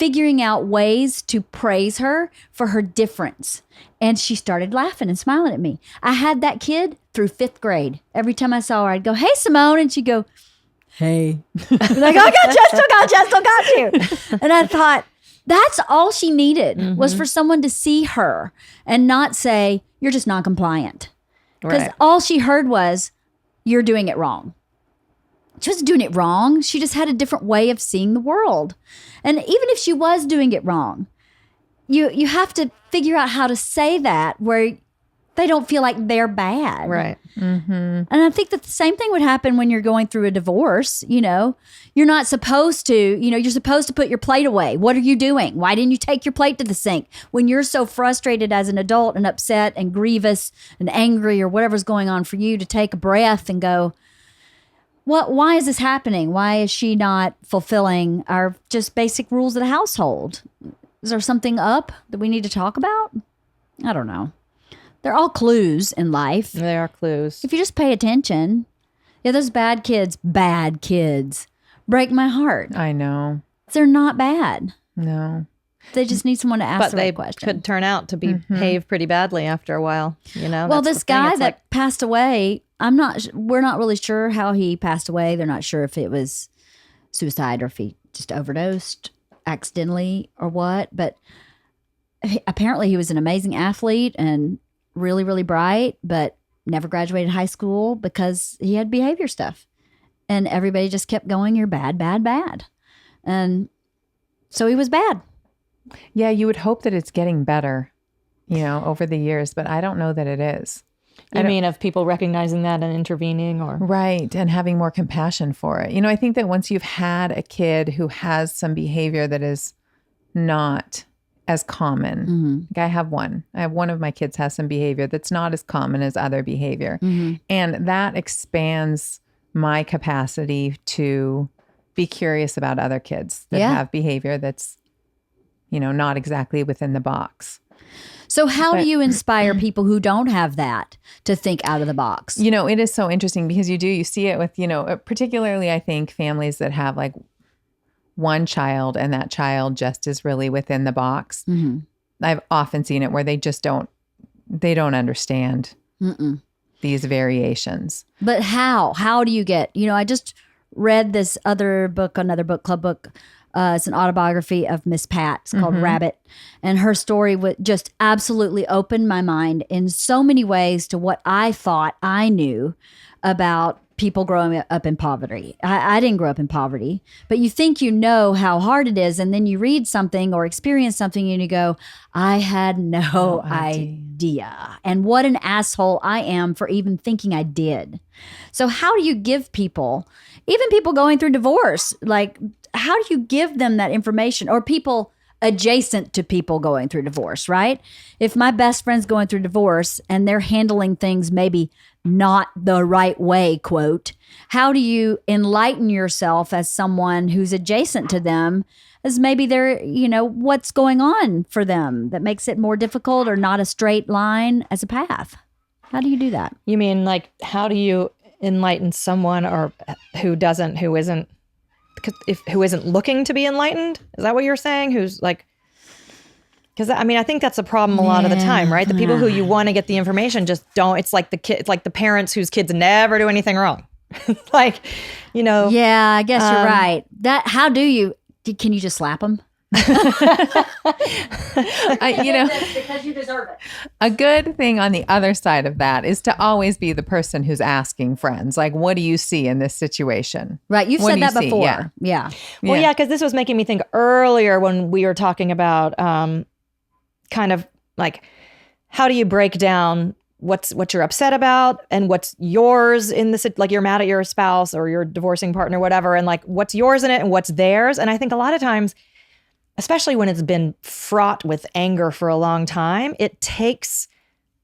figuring out ways to praise her for her difference. And she started laughing and smiling at me. I had that kid through 5th grade. Every time I saw her, I'd go, hey, Simone. And she'd go, hey. Like, I still got you. And I thought, that's all she needed was for someone to see her and not say, you're just non-compliant. Because all she heard was, you're doing it wrong. She wasn't doing it wrong. She just had a different way of seeing the world. And even if she was doing it wrong, you have to figure out how to say that where they don't feel like they're bad. Right. And I think that the same thing would happen when you're going through a divorce. You know, you're not supposed to, you're supposed to put your plate away. What are you doing? Why didn't you take your plate to the sink? When you're so frustrated as an adult and upset and grievous and angry or whatever's going on for you, to take a breath and go, why is this happening? Why is she not fulfilling our just basic rules of the household? Is there something up that we need to talk about? I don't know. They're all clues in life. They are clues. If you just pay attention. Yeah, those bad kids break my heart. I know. They're not bad. No. They just need someone to ask But the they right question. could turn out to behave pretty badly after a while. You know. Well, That's this the thing. guy It's that passed away, we're not really sure how he passed away. They're not sure if it was suicide or if he just overdosed accidentally or what. But apparently he was an amazing athlete and really, really bright, but never graduated high school because he had behavior stuff. And everybody just kept going, you're bad, bad, bad. And so he was bad. Yeah, you would hope that it's getting better, over the years, but I don't know that it is. You mean of people recognizing that and intervening or? Right. And having more compassion for it. I think that once you've had a kid who has some behavior that is not as common, like I have one of my kids has some behavior that's not as common as other behavior. And that expands my capacity to be curious about other kids that have behavior that's, not exactly within the box. So how do you inspire people who don't have that to think out of the box? It is so interesting because you see it with, particularly I think families that have like one child and that child just is really within the box. I've often seen it where they just don't understand these variations. But how do you get, I just read this another book club book. It's an autobiography of Miss Pat. It's called Rabbit. And her story would just absolutely opened my mind in so many ways to what I thought I knew about people growing up in poverty. I didn't grow up in poverty, but you think you know how hard it is. And then you read something or experience something and you go, I had no idea. And what an asshole I am for even thinking I did. So how do you give people, even people going through divorce, like how do you give them that information, or people adjacent to people going through divorce, right? If my best friend's going through divorce and they're handling things maybe not the right way, quote, how do you enlighten yourself as someone who's adjacent to them as maybe they're, what's going on for them that makes it more difficult or not a straight line as a path? How do you do that? You mean like, how do you enlighten someone or who isn't looking to be enlightened? Is that what you're saying? Who's like, because I think that's a problem a lot of the time, right? The people who you want to get the information just don't. It's like it's like the parents whose kids never do anything wrong. Like, Yeah, I guess you're right. How do you? Can you just slap them? Because you deserve it. A good thing on the other side of that is to always be the person who's asking friends, like, what do you see in this situation? Right. You've said that before. Yeah. Well, yeah, because this was making me think earlier when we were talking about kind of like, how do you break down what you're upset about and what's yours in this, like you're mad at your spouse or your divorcing partner, whatever, and like what's yours in it and what's theirs. And I think a lot of times, especially when it's been fraught with anger for a long time, it takes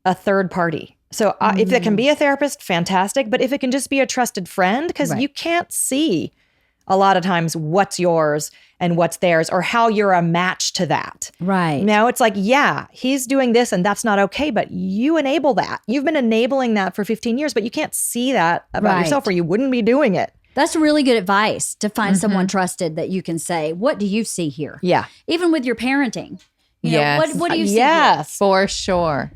a third party. So if it can be a therapist, fantastic. But if it can just be a trusted friend, because you can't see a lot of times what's yours and what's theirs or how you're a match to that. Right. Now it's like, yeah, he's doing this and that's not okay, but you enable that. You've been enabling that for 15 years, but you can't see that about yourself or you wouldn't be doing it. That's really good advice, to find someone trusted that you can say, what do you see here? Yeah. Even with your parenting. Yes. What do you see Yes. For sure.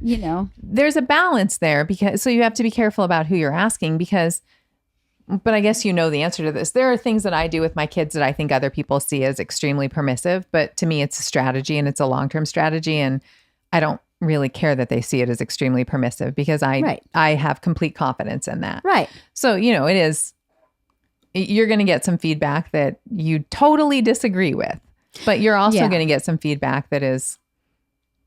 There's a balance there so you have to be careful about who you're asking but I guess the answer to this. There are things that I do with my kids that I think other people see as extremely permissive, but to me it's a strategy and it's a long-term strategy, and I don't really care that they see it as extremely permissive because I have complete confidence in that. Right. So, it is, you're going to get some feedback that you totally disagree with, but you're also going to get some feedback that is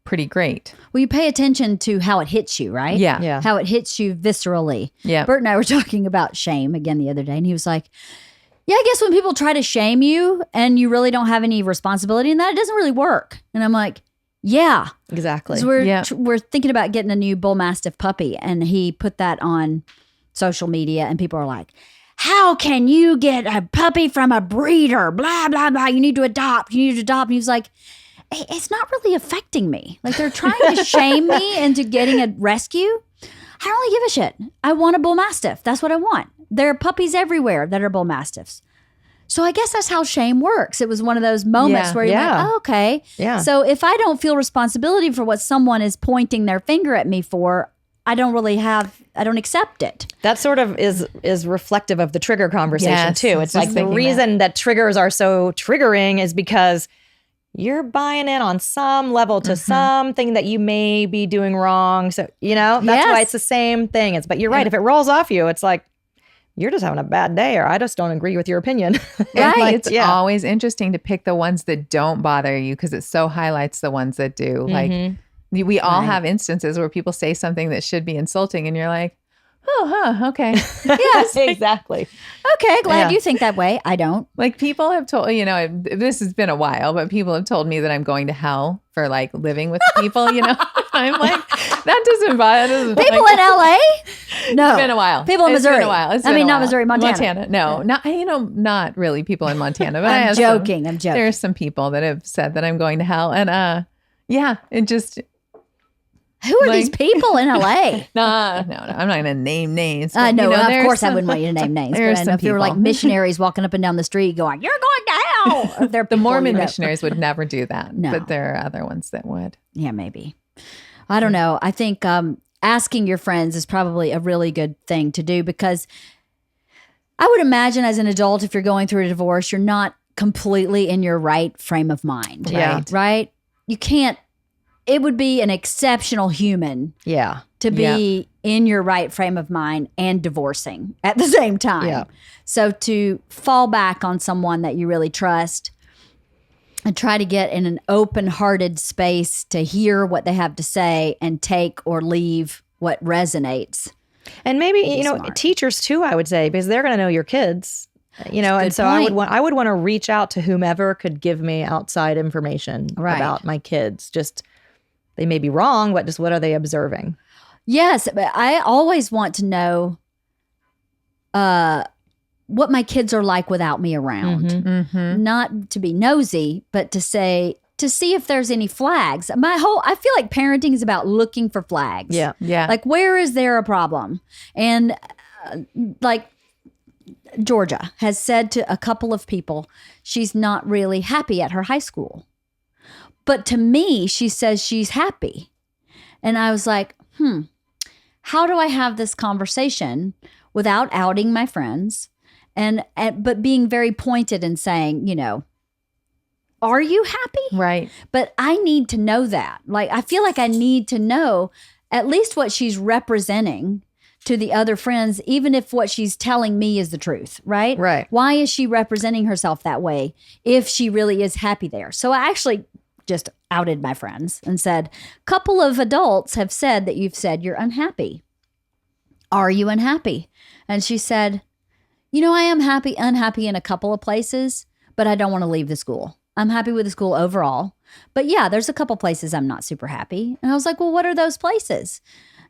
pretty great. Well, you pay attention to how it hits you, right? Yeah. How it hits you viscerally. Yeah. Bert and I were talking about shame again the other day, and he was like, yeah, I guess when people try to shame you and you really don't have any responsibility in that, it doesn't really work. And I'm like, yeah. Exactly. So we're thinking about getting a new bull mastiff puppy, and he put that on social media, and people are like, how can you get a puppy from a breeder? Blah, blah, blah. You need to adopt. And he was like, hey, it's not really affecting me. Like, they're trying to shame me into getting a rescue. I don't really give a shit. I want a bull mastiff. That's what I want. There are puppies everywhere that are bull mastiffs. So I guess that's how shame works. It was one of those moments Yeah. where you're like, oh, okay. Yeah. So if I don't feel responsibility for what someone is pointing their finger at me for, I don't accept it. That sort of is reflective of the trigger conversation Yes, too. I was It's like just the thinking reason that triggers are so triggering is because you're buying in on some level to something that you may be doing wrong. So, that's why Yes. it's the same thing. But you're right. If it rolls off you, it's like, you're just having a bad day, or I just don't agree with your opinion. Right. It's always interesting to pick the ones that don't bother you because it so highlights the ones that do. Like we all have instances where people say something that should be insulting and you're like, okay. Yes. Exactly. Okay, glad Yeah. you think that way. I don't. Like people have told, this has been a while, but people have told me that I'm going to hell for like living with people, I'm like, that doesn't bother. People in LA? No. It's been a while. People in It's Missouri. been a while. It's I been mean, a not while. Missouri, Montana. No, not really people in Montana. But I I'm have joking. I'm joking. There's some people that have said that I'm going to hell. And it just, Who are these people in LA? no, I'm not going to name names. I but, know, of there's course I some- wouldn't want you to name names. there's But I know some if there were like people. missionaries walking up and down the street going, you're going to hell. Or they're The people, Mormon missionaries would never do that. No. But there are other ones that would. Yeah, maybe. I don't know. I think asking your friends is probably a really good thing to do because I would imagine as an adult, if you're going through a divorce, you're not completely in your right frame of mind. Yeah. Right? You can't, it would be an exceptional human Yeah. to be in your right frame of mind and divorcing at the same time. Yeah. So to fall back on someone that you really trust and try to get in an open-hearted space to hear what they have to say and take or leave what resonates. And maybe, smart. teachers too, I would say, because they're going to know your kids, and so point. I would want to reach out to whomever could give me outside information Right. about my kids. Just, they may be wrong, but just what are they observing? Yes, but I always want to know what my kids are like without me around. Mm-hmm. Not to be nosy, but to see if there's any flags. I feel like parenting is about looking for flags. Yeah. Yeah. Like, where is there a problem? And like Georgia has said to a couple of people, she's not really happy at her high school. But to me, she says she's happy. And I was like, how do I have this conversation without outing my friends but being very pointed and saying, are you happy? Right. But I need to know that. Like, I feel like I need to know at least what she's representing to the other friends, even if what she's telling me is the truth, right? Right. Why is she representing herself that way if she really is happy there? So I actually just outed my friends and said, a couple of adults have said that you've said you're unhappy. Are you unhappy? And she said, I am unhappy in a couple of places, but I don't want to leave the school. I'm happy with the school overall. But yeah, there's a couple places I'm not super happy. And I was like, well, what are those places?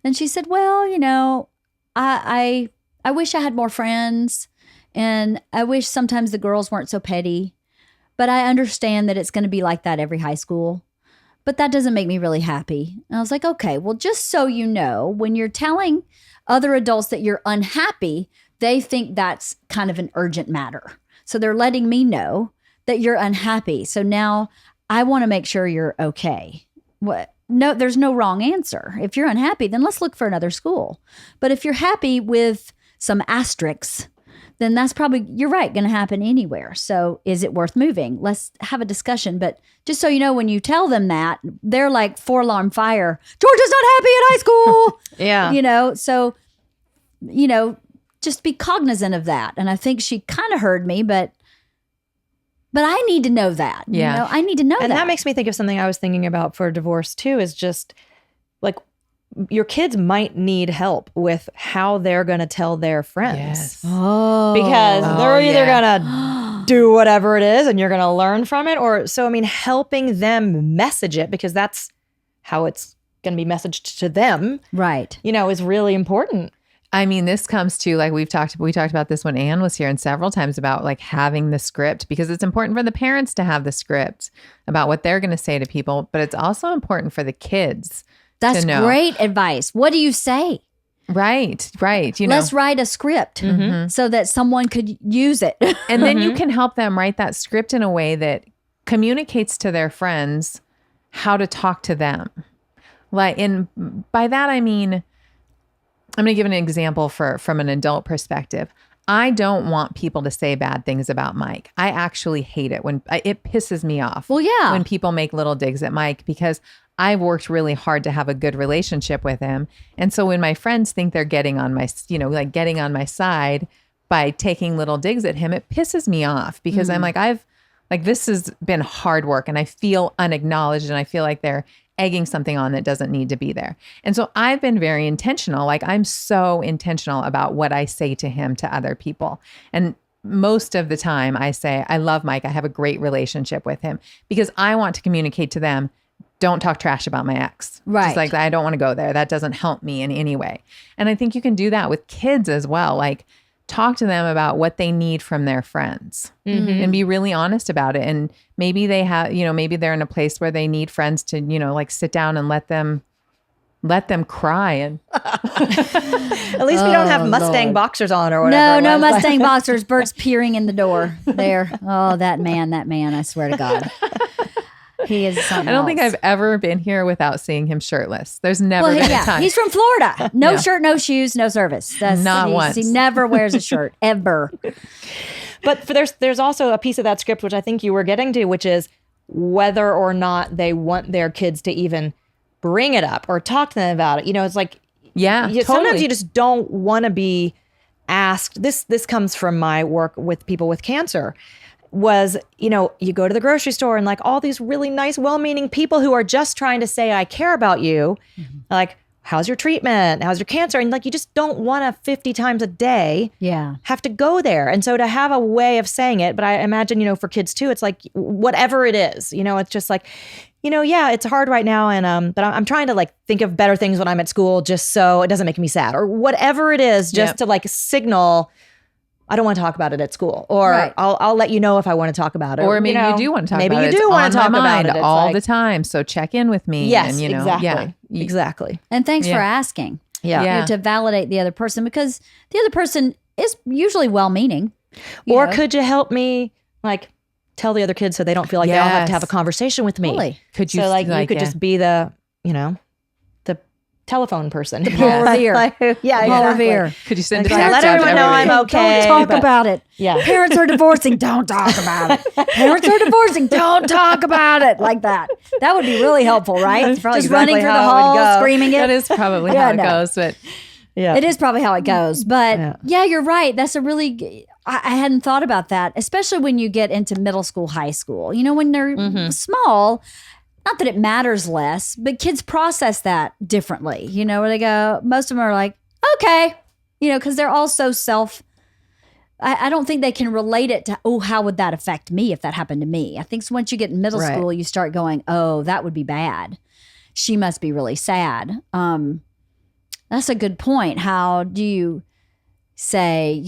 And she said, well, I wish I had more friends. And I wish sometimes the girls weren't so petty. But I understand that it's going to be like that every high school. But that doesn't make me really happy. And I was like, okay, well, just so you know, when you're telling other adults that you're unhappy, they think that's kind of an urgent matter. So they're letting me know that you're unhappy. So now I want to make sure you're okay. What? No, there's no wrong answer. If you're unhappy, then let's look for another school. But if you're happy with some asterisks, then that's probably, you're right, going to happen anywhere. So is it worth moving? Let's have a discussion. But just so you know, when you tell them that, they're like 4-alarm fire. Georgia's not happy at high school. Yeah. So, just be cognizant of that. And I think she kind of heard me, but I need to know that. Yeah. I need to know And that. that makes me think of something I was thinking about for divorce too, is just like your kids might need help with how they're going to tell their friends. Yes. Oh. Because they're either yeah. going to do whatever it is and you're going to learn from it. Helping them message it, because that's how it's going to be messaged to them, Right. is really important. I mean, this comes to like we talked about this when Anne was here, and several times about like having the script, because it's important for the parents to have the script about what they're going to say to people, but it's also important for the kids. That's to know. great advice. What do you say? Right. Let's write a script so that someone could use it. And then you can help them write that script in a way that communicates to their friends how to talk to them. And by that, I mean, I'm going to give an example from an adult perspective. I don't want people to say bad things about Mike. I actually hate it when it pisses me off. Well, yeah. When people make little digs at Mike, because I've worked really hard to have a good relationship with him. And so when my friends think they're getting on my, getting on my side by taking little digs at him, it pisses me off because I'm like, this has been hard work and I feel unacknowledged and I feel like they're egging something on that doesn't need to be there. And so I've been very intentional. Like I'm so intentional about what I say to him, to other people. And most of the time I say, I love Mike. I have a great relationship with him because I want to communicate to them, don't talk trash about my ex. Right. Just like, I don't want to go there. That doesn't help me in any way. And I think you can do that with kids as well. Like talk to them about what they need from their friends and be really honest about it. And maybe they have, maybe they're in a place where they need friends to, sit down and let them cry. And at least we don't have Mustang boxers on or whatever. No Mustang boxers. Bert's peering in the door there. Oh, that man, I swear to God. He is something I don't think else. I've ever been here without seeing him shirtless. There's never been a time. He's from Florida. No shirt, no shoes, no service. Not once. He never wears a shirt, ever. But there's also a piece of that script, which I think you were getting to, which is whether or not they want their kids to even bring it up or talk to them about it. It's like, totally. Sometimes you just don't want to be asked. This comes from my work with people with cancer. Was, you go to the grocery store and like all these really nice, well-meaning people who are just trying to say, I care about you. Like, how's your treatment? How's your cancer? And like, you just don't want to 50 times a day have to go there. And so to have a way of saying it, but I imagine, for kids too, it's like whatever it is, it's just like, it's hard right now. And, but I'm trying to like think of better things when I'm at school, just so it doesn't make me sad or whatever it is, just to like signal, I don't want to talk about it at school, or I'll let you know if I want to talk about it. Or maybe you do want to talk about it. Maybe you do want to talk about it all the time. So check in with me. Yes, and, exactly. And thanks for asking. Yeah. To validate the other person, because the other person is usually well-meaning. Or could you help me like tell the other kids so they don't feel like they all have to have a conversation with me? Totally. Could you? So like you could just be the, the telephone person. Paul Revere. Paul Revere. Could you send a Like, text let out to everyone know I'm okay. Don't talk about it. Yeah. Parents are divorcing. Don't talk about it. Parents are divorcing. Don't talk about it. Like that. That would be really helpful, right? That's probably Just running exactly through the how it would hall, go. screaming it. That is probably how it goes. But It is probably how it goes. But yeah, you're right. That's a really, I hadn't thought about that, especially when you get into middle school, high school. When they're small, not that it matters less, but kids process that differently. Where they go, most of them are like, okay, because they're all so I don't think they can relate it to, how would that affect me if that happened to me? I think once you get in middle school, you start going, oh, that would be bad. She must be really sad. That's a good point. How do you say,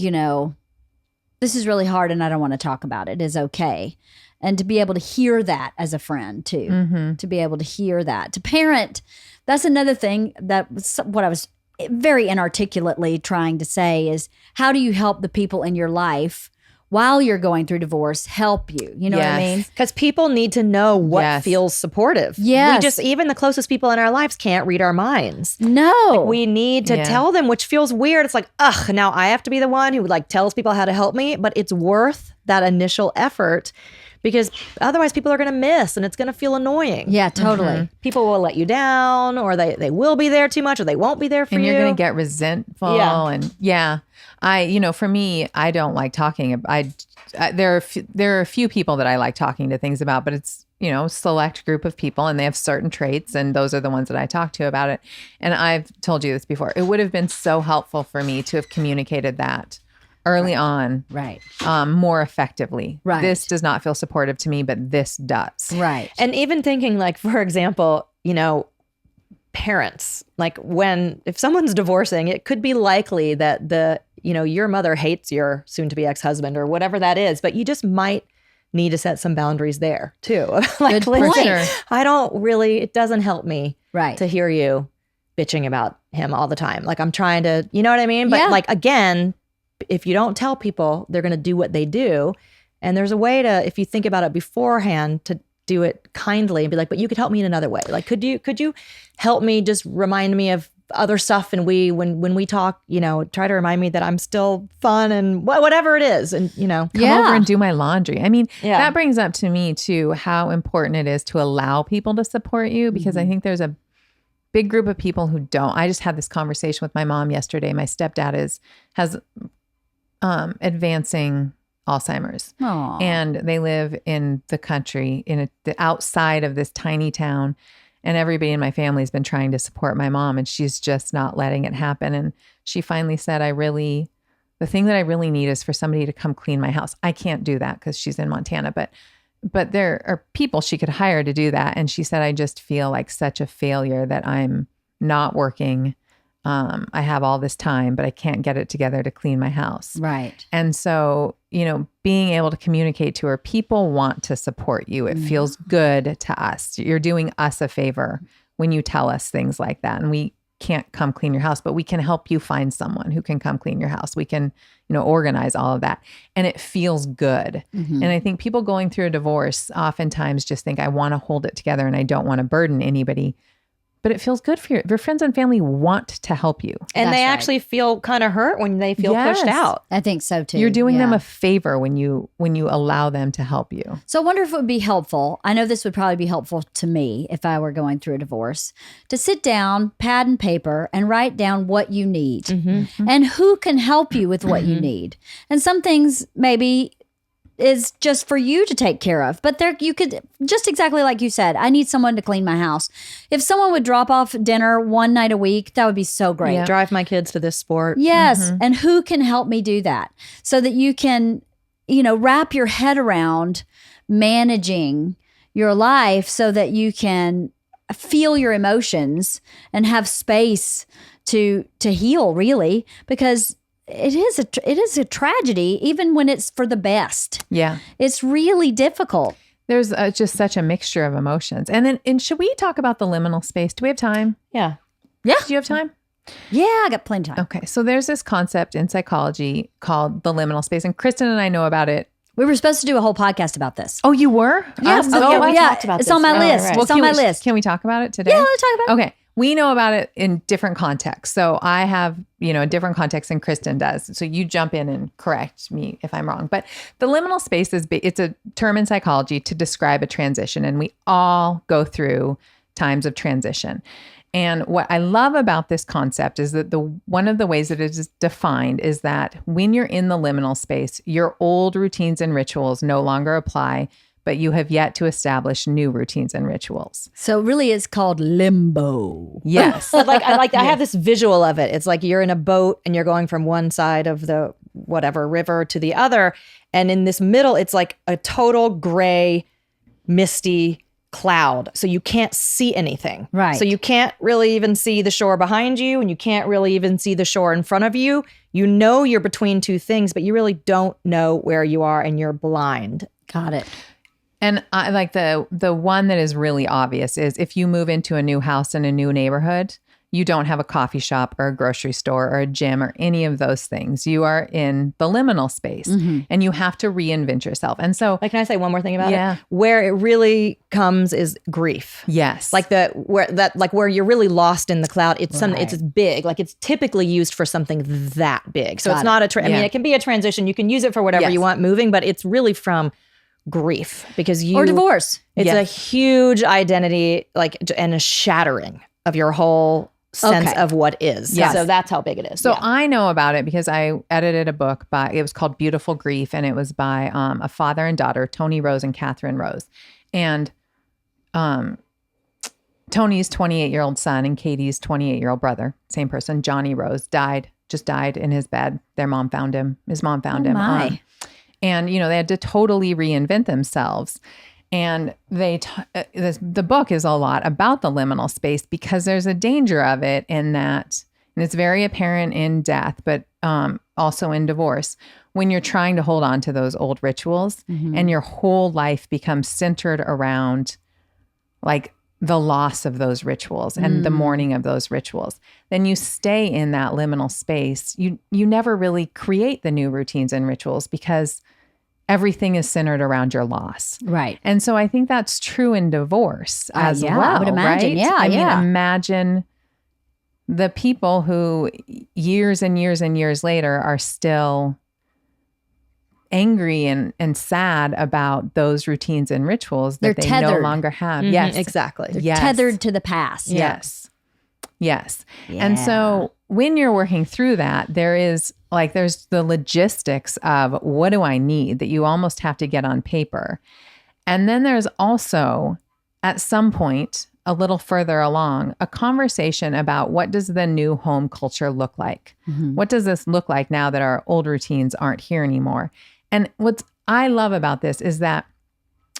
this is really hard and I don't want to talk about it is okay. And to be able to hear that as a friend too, to be able to hear that, to parent, that's another thing that was what I was very inarticulately trying to say is how do you help the people in your life while you're going through divorce help you? You know what I mean? Because people need to know what feels supportive. Yes. Even the closest people in our lives can't read our minds. No. We need to tell them, which feels weird. It's like, now I have to be the one who like tells people how to help me, but it's worth that initial effort. Because otherwise people are going to miss and it's going to feel annoying. Yeah, totally. People will let you down or they will be there too much or they won't be there for you. And you're going to get resentful. And for me, I don't like talking. There are a few people that I like talking to things about, but it's, select group of people and they have certain traits and those are the ones that I talk to about it. And I've told you this before. It would have been so helpful for me to have communicated that early on, more effectively. Right. This does not feel supportive to me, but this does. Right. And even thinking like, for example, parents, like if someone's divorcing, it could be likely that your mother hates your soon to be ex-husband or whatever that is, but you just might need to set some boundaries there too. Like, Good point. listen, it doesn't help me to hear you bitching about him all the time. Like I'm trying to, you know what I mean? But Yeah. like, again, if you don't tell people, they're going to do what they do. And there's a way to, if you think about it beforehand, to do it kindly and be like, but you could help me in another way. Like, could you help me, just remind me of other stuff, and when we talk, try to remind me that I'm still fun and whatever it is, and come over and do my laundry. I mean, Yeah. that brings up to me too how important it is to allow people to support you, because I think there's a big group of people who don't. I just had this conversation with my mom yesterday. My stepdad has advancing Alzheimer's. Aw. And they live in the country, the outside of this tiny town. And everybody in my family has been trying to support my mom, and she's just not letting it happen. And she finally said, the thing that I really need is for somebody to come clean my house. I can't do that because she's in Montana, but there are people she could hire to do that. And she said, I just feel like such a failure that I'm not working. I have all this time, but I can't get it together to clean my house. Right. And so, being able to communicate to her, people want to support you. It feels good to us. You're doing us a favor when you tell us things like that. And we can't come clean your house, but we can help you find someone who can come clean your house. We can, organize all of that. And it feels good. And I think people going through a divorce oftentimes just think, I want to hold it together and I don't want to burden anybody. But it feels good for your friends and family want to help you. And That's they right. actually feel kind of hurt when they feel pushed out. I think so too. You're doing them Yeah. a favor when you allow them to help you. So I wonder if it would be helpful. I know this would probably be helpful to me if I were going through a divorce, to sit down, pad and paper, and write down what you need and who can help you with what you need. And some things maybe is just for you to take care of. But there, you could, just exactly like you said, I need someone to clean my house. If someone would drop off dinner one night a week, that would be so great. Yeah. Drive my kids to this sport. Yes. And who can help me do that so that you can, wrap your head around managing your life so that you can feel your emotions and have space to heal, really, because it is a tragedy, even when it's for the best. Yeah. It's really difficult. There's just such a mixture of emotions. And should we talk about the liminal space? Do we have time? Yeah. Yeah. Do you have time? Yeah, I got plenty of time. Okay. So there's this concept in psychology called the liminal space. And Kristin and I know about it. We were supposed to do a whole podcast about this. Oh, you were? Yes. Oh, yeah, we talked about it's this. on my Oh, list. right. It's on my list. Can we talk about it today? Yeah, let's talk about it. Okay. We know about it in different contexts. So I have, a different context than Kristin does. So you jump in and correct me if I'm wrong. But the liminal space it's a term in psychology to describe a transition. And we all go through times of transition. And what I love about this concept is that one of the ways that it is defined is that when you're in the liminal space, your old routines and rituals no longer apply, but you have yet to establish new routines and rituals. So really it's called limbo. Yes. But I have this visual of it. It's like you're in a boat and you're going from one side of the whatever river to the other. And in this middle, it's like a total gray, misty cloud. So you can't see anything. Right. So you can't really even see the shore behind you, and you can't really even see the shore in front of you. You know you're between two things, but you really don't know where you are, and you're blind. Got it. And I like the one that is really obvious is if you move into a new house in a new neighborhood, you don't have a coffee shop or a grocery store or a gym or any of those things. You are in the liminal space and you have to reinvent yourself. And so, Can I say one more thing about Yeah. it? Where it really comes is grief. yes. Where you're really lost in the cloud. It's something. Right. It's big. Like it's typically used for something that big. So Got it's it. not a. I Yeah. mean, it can be a transition. You can use it for whatever Yes. you want moving, but it's really from grief because you Or divorce. It's Yes. a huge identity, and a shattering of your whole sense Okay. of what is. Yes. So that's how big it is. So Yeah. I know about it because I edited a book it was called Beautiful Grief, and it was by a father and daughter, Tony Rose and Catherine Rose. And Tony's 28-year-old son and Katie's 28-year-old brother, same person, Johnny Rose, just died in his bed. His mom found him. My. And, they had to totally reinvent themselves. And the book is a lot about the liminal space because there's a danger of it in that, and it's very apparent in death, but also in divorce, when you're trying to hold on to those old rituals and your whole life becomes centered around like the loss of those rituals and the mourning of those rituals, then you stay in that liminal space. You never really create the new routines and rituals because everything is centered around your loss. Right. And so I think that's true in divorce as well. I would imagine. Right? Yeah, I mean, yeah. imagine the people who years and years and years later are still angry and sad about those routines and rituals that They're they no tethered. longer have. Mhm, Yes. exactly. Yes. Tethered to the past. Yes. Yes. And so when you're working through that, there's the logistics of what do I need that you almost have to get on paper. And then there's also at some point a little further along a conversation about what does the new home culture look like? What does this look like now that our old routines aren't here anymore? And what I love about this is that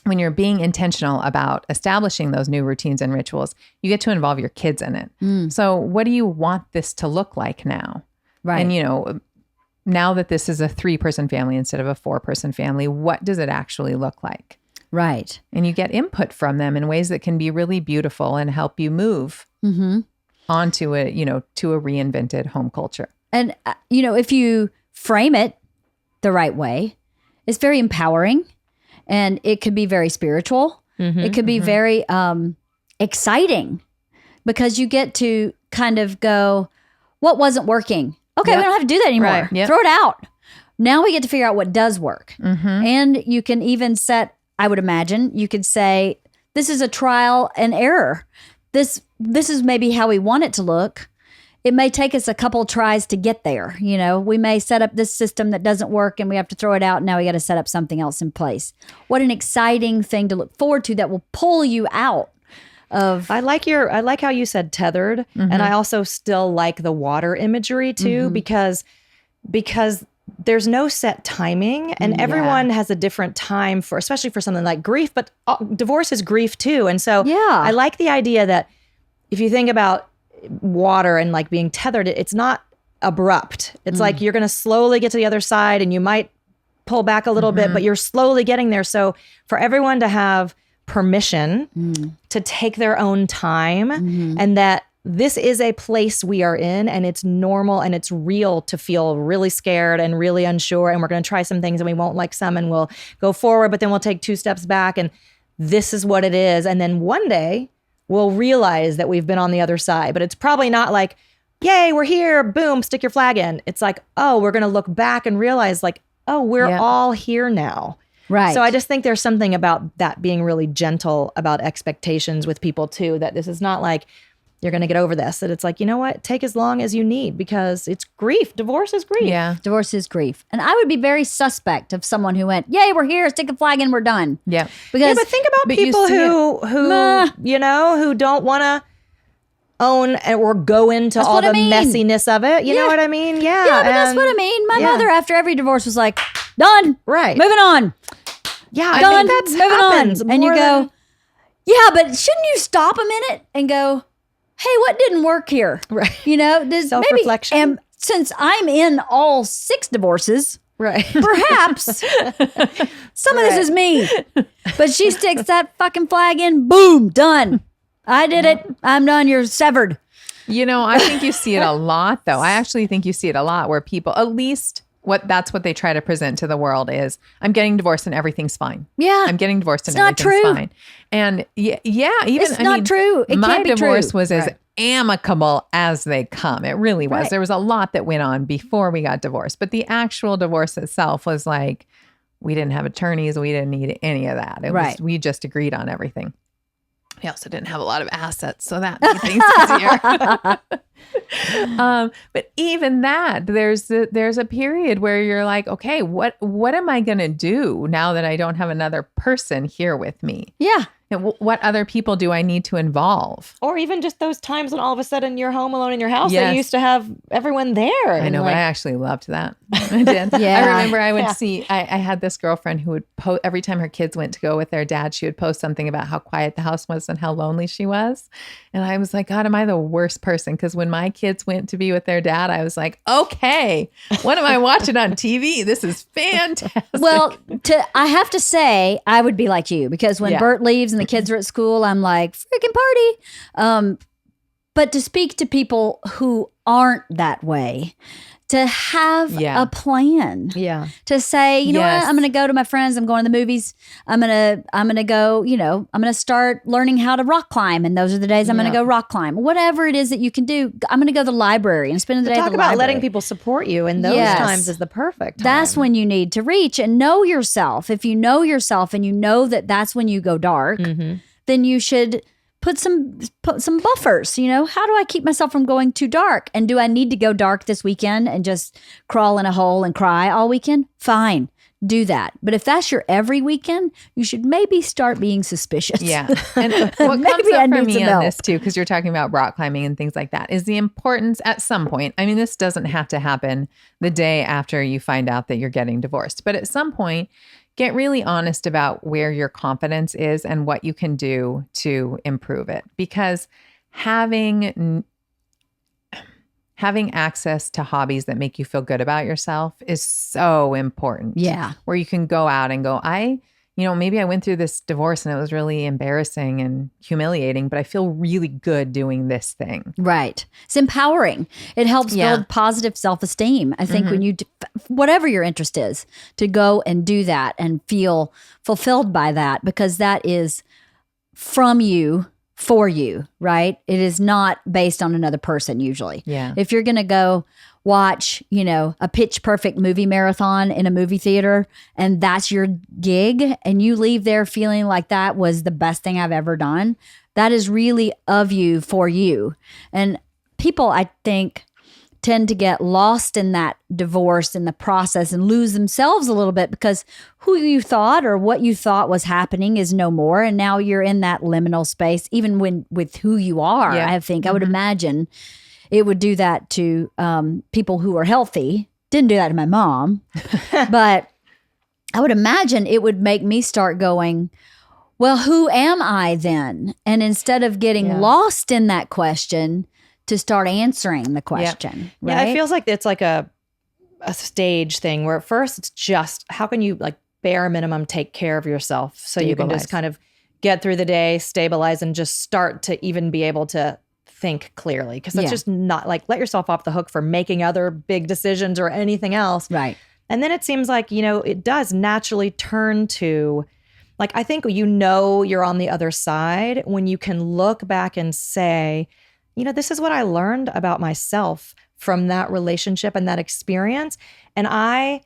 when you're being intentional about establishing those new routines and rituals, you get to involve your kids in it. So what do you want this to look like now? Right. And, now that this is a 3-person family instead of a 4-person family, what does it actually look like? Right. And you get input from them in ways that can be really beautiful and help you move onto to a reinvented home culture. And, if you frame it the right way, it's very empowering and it could be very spiritual. It could be very exciting because you get to kind of go, what wasn't working? Okay, we don't have to do that anymore. Right. Yep. Throw it out. Now we get to figure out what does work. And you can even set, I would imagine, you could say, this is a trial and error. This is maybe how we want it to look. It may take us a couple tries to get there. We may set up this system that doesn't work and we have to throw it out. And now we got to set up something else in place. What an exciting thing to look forward to that will pull you out of. I like how you said tethered, and I also still like the water imagery too, because there's no set timing, and everyone has a different time for, especially for something like grief, but divorce is grief too. And so I like the idea that if you think about water and like being tethered, it's not abrupt. It's like you're going to slowly get to the other side and you might pull back a little bit, but you're slowly getting there. So for everyone to have permission to take their own time and that this is a place we are in and it's normal and it's real to feel really scared and really unsure, and we're going to try some things and we won't like some and we'll go forward, but then we'll take 2 steps back and this is what it is. And then one day we'll realize that we've been on the other side, but it's probably not like, yay, we're here, boom, stick your flag in. It's like, oh, we're going to look back and realize like, oh, we're all here now. Right. So I just think there's something about that being really gentle about expectations with people too, that this is not like you're going to get over this, that it's like, you know what, take as long as you need because it's grief. Divorce is grief. Yeah. Divorce is grief. And I would be very suspect of someone who went, yay, we're here, stick the flag in, we're done. Yeah. Because But think about people who don't want to own or go into all the messiness of it. You know what I mean? Yeah. Yeah, but that's what I mean. My mother, after every divorce, was like, done. Right. Moving on. Yeah, I Done. think that's Moving happens on. And you more go, than- yeah, but shouldn't you stop a minute and go, hey, what didn't work here? Right. Does Self-reflection. maybe, and since I'm in all 6 divorces, right. perhaps some of this is me. But she sticks that fucking flag in, boom, done. I did it. I'm done. You're severed. I think you see it a lot, though. I actually think you see it a lot where people, at least that's what they try to present to the world is, I'm getting divorced and everything's fine. Yeah. I'm getting divorced and It's not everything's true. fine. And even It's not true. It my can't be divorce true. was as amicable as they come. It really was. Right. There was a lot that went on before we got divorced, but the actual divorce itself was like, we didn't have attorneys. We didn't need any of that. We just agreed on everything. We also didn't have a lot of assets, so that made things easier. But even that, there's a period where you're like, okay, what am I going to do now that I don't have another person here with me? Yeah. And what other people do I need to involve? Or even just those times when all of a sudden you're home alone in your house. Yes. They used to have everyone there. I know, but I actually loved that. I did. Yeah. I remember I would see, I had this girlfriend who would post, every time her kids went to go with their dad, she would post something about how quiet the house was and how lonely she was. And I was like, God, am I the worst person? Because when my kids went to be with their dad, I was like, okay, what am I watching on TV? This is fantastic. Well, I have to say, I would be like you because when Yeah. Bert leaves and the kids are at school, I'm like, freaking party. But to speak to people who aren't that way, to have a plan. Yeah. To say, you know Yes. what, I'm going to go to my friends. I'm going to the movies. I'm going to go, I'm going to start learning how to rock climb. And those are the days I'm going to go rock climb. Whatever it is that you can do. I'm going to go to the library and spend the day at Talk the about library. letting people support you in those Yes. times is the perfect time. That's when you need to reach and know yourself. If you know yourself and you know that that's when you go dark, then you should put some buffers. How do I keep myself from going too dark? And do I need to go dark this weekend and just crawl in a hole and cry all weekend? Fine, do that. But if that's your every weekend, you should maybe start being suspicious. Yeah. And what comes Maybe I up for need me to on know. this too, because you're talking about rock climbing and things like that, is the importance at some point. I mean, this doesn't have to happen the day after you find out that you're getting divorced, but at some point, get really honest about where your confidence is and what you can do to improve it. Because having access to hobbies that make you feel good about yourself is so important. Yeah. Where you can go out and go, maybe I went through this divorce and it was really embarrassing and humiliating, but I feel really good doing this thing. Right. It's empowering. It helps build positive self-esteem. I think when you, whatever your interest is, to go and do that and feel fulfilled by that, because that is from you, for you, right? It is not based on another person usually. Yeah. If you're going to go watch, a pitch perfect movie marathon in a movie theater and that's your gig and you leave there feeling like that was the best thing I've ever done, that is really of you, for you. And people, I think, tend to get lost in that divorce in the process and lose themselves a little bit because who you thought or what you thought was happening is no more. And now you're in that liminal space, even with who you are. Yeah. I think I would imagine it would do that to people who are healthy. Didn't do that to my mom, but I would imagine it would make me start going, well, who am I then? And instead of getting lost in that question, to start answering the question. Yeah, Right? it feels like it's like a stage thing where at first it's just how can you like bare minimum take care of yourself so you can just Stabilize. kind of get through the day, stabilize, and just start to even be able to think clearly. Because that's just not like let yourself off the hook for making other big decisions or anything else. Right. And then it seems like, it does naturally turn to, like, I think you're on the other side when you can look back and say, this is what I learned about myself from that relationship and that experience. And I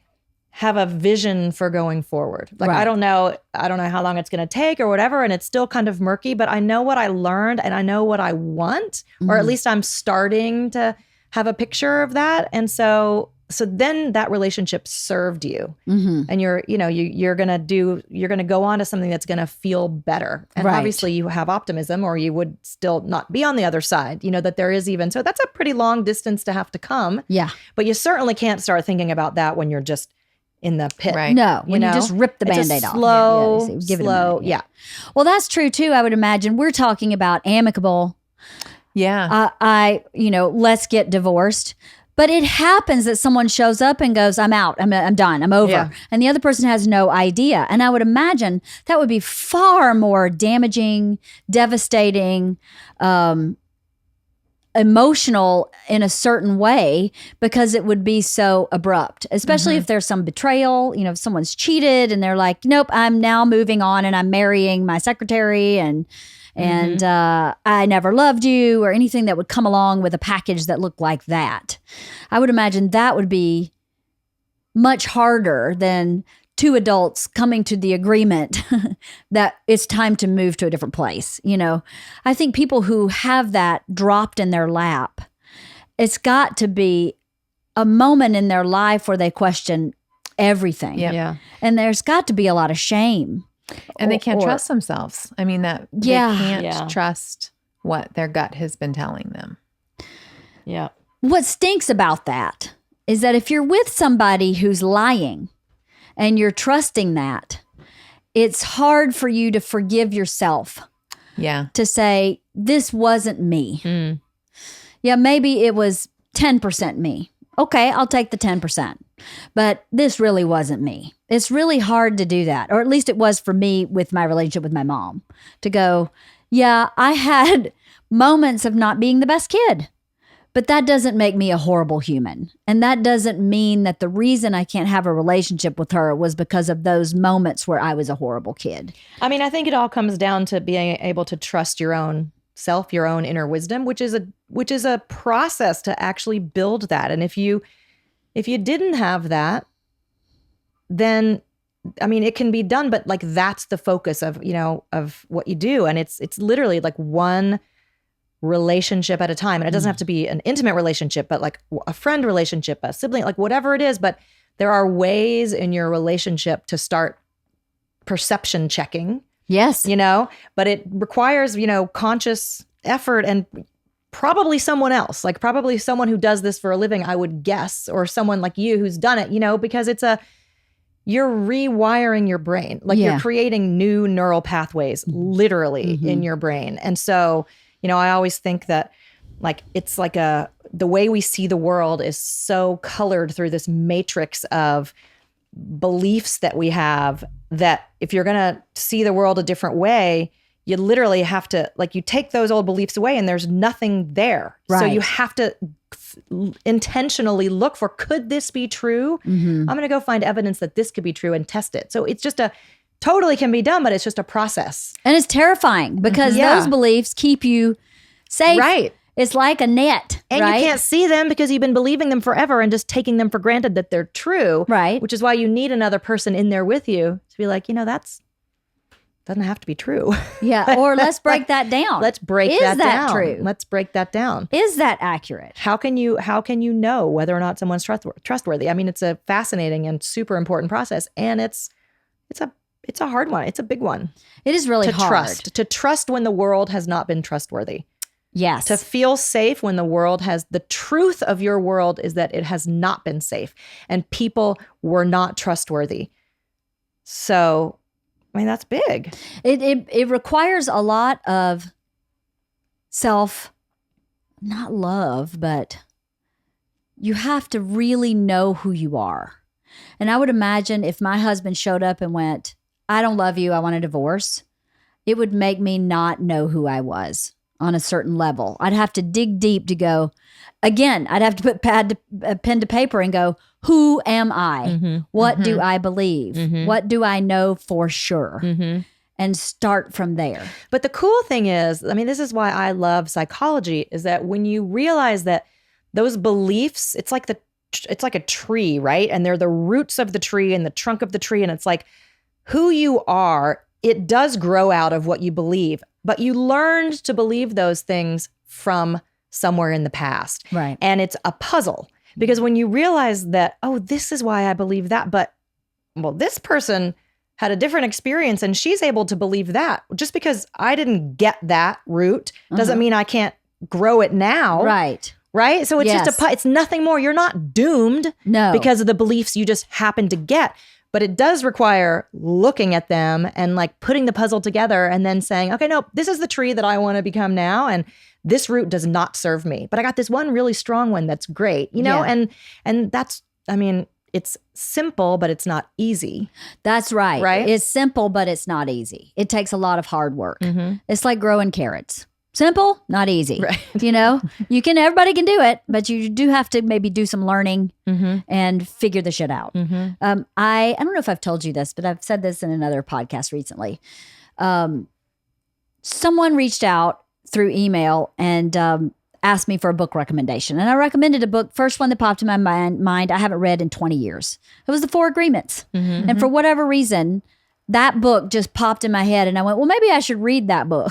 have a vision for going forward. Like, Right. I don't know how long it's going to take or whatever. And it's still kind of murky, but I know what I learned and I know what I want, or at least I'm starting to have a picture of that. And so then that relationship served you, and you're going to go on to something that's going to feel better. And Right. obviously you have optimism or you would still not be on the other side, that there is so that's a pretty long distance to have to come. Yeah. But you certainly can't start thinking about that when you're just in the pit. Right. No, when you know? just rip the It's a Band-Aid off. slow, Yeah, give it a slow, minute, yeah. Well, that's true too. I would imagine we're talking about amicable. Yeah. Let's get divorced. But it happens that someone shows up and goes, I'm out. I'm done. I'm over. Yeah. And the other person has no idea. And I would imagine that would be far more damaging, devastating, emotional in a certain way because it would be so abrupt, especially if there's some betrayal, if someone's cheated and they're like, nope, I'm now moving on and I'm marrying my secretary and I never loved you, or anything that would come along with a package that looked like that. I would imagine that would be much harder than two adults coming to the agreement that it's time to move to a different place. I think people who have that dropped in their lap, it's got to be a moment in their life where they question everything. Yep. Yeah. And there's got to be a lot of shame. And they can't Or- trust themselves. I mean, they can't trust what their gut has been telling them. Yeah. What stinks about that is that if you're with somebody who's lying and you're trusting that, it's hard for you to forgive yourself, Yeah. to say, this wasn't me. Yeah, maybe it was 10% me. Okay, I'll take the 10%. But this really wasn't me. It's really hard to do that. Or at least it was for me with my relationship with my mom, to go, yeah, I had moments of not being the best kid. But that doesn't make me a horrible human. And that doesn't mean that the reason I can't have a relationship with her was because of those moments where I was a horrible kid. I mean, I think it all comes down to being able to trust your own self, your own inner wisdom, which is a process to actually build that. And if you didn't have that, then I mean, it can be done, but like that's the focus of, of what you do. And it's literally like one relationship at a time. And it doesn't have to be an intimate relationship, but like a friend relationship, a sibling, like whatever it is. But there are ways in your relationship to start perception checking. Yes. But it requires, conscious effort and probably someone else, like probably someone who does this for a living, I would guess, or someone like you who's done it, because you're rewiring your brain. Like you're creating new neural pathways literally in your brain. And so, I always think that like, it's like the way we see the world is so colored through this matrix of beliefs that we have, that if you're going to see the world a different way, you literally have to, like, you take those old beliefs away and there's nothing there. Right. So you have to intentionally look for, could this be true? I'm going to go find evidence that this could be true and test it. So it's just totally can be done, but it's just a process. And it's terrifying because those beliefs keep you safe. Right. It's like a net. And you can't see them because you've been believing them forever and just taking them for granted that they're true. Right. Which is why you need another person in there with you to be like, that's doesn't have to be true. Yeah. Or let's break that down. Let's break that down. Is that true? Let's break that down. Is that accurate? How can you know whether or not someone's trustworthy? I mean, it's a fascinating and super important process, and it's a hard one. It's a big one. It is really hard to trust when the world has not been trustworthy. Yes. To feel safe when the world the truth of your world is that it has not been safe and people were not trustworthy. So, I mean, that's big. It requires a lot of not love, but you have to really know who you are. And I would imagine if my husband showed up and went, I don't love you, I want a divorce, it would make me not know who I was on a certain level. I'd have to dig deep to go, again, I'd have to put pen to paper and go, who am I? What do I believe? What do I know for sure? And start from there. But the cool thing is, I mean, this is why I love psychology, is that when you realize that those beliefs, it's like a tree, right? And they're the roots of the tree and the trunk of the tree. And it's like who you are, it does grow out of what you believe, but you learned to believe those things from somewhere in the past. Right. And it's a puzzle because when you realize that, oh, this is why I believe that, but well, this person had a different experience and she's able to believe that. Just because I didn't get that root doesn't mean I can't grow it now. Right. Right? So it's just it's nothing more. You're not doomed because of the beliefs you just happen to get. But it does require looking at them and like putting the puzzle together and then saying, okay, no, this is the tree that I want to become now. And this root does not serve me. But I got this one really strong one that's great, and that's, I mean, it's simple, but it's not easy. That's right. Right? It's simple, but it's not easy. It takes a lot of hard work. It's like growing carrots. Simple, not easy. Right. Everybody can do it, but you do have to maybe do some learning and figure the shit out. I don't know if I've told you this, but I've said this in another podcast recently. Someone reached out through email and asked me for a book recommendation. And I recommended a book, first one that popped in my mind, I haven't read in 20 years. It was The Four Agreements. And for whatever reason, that book just popped in my head and I went, well, maybe I should read that book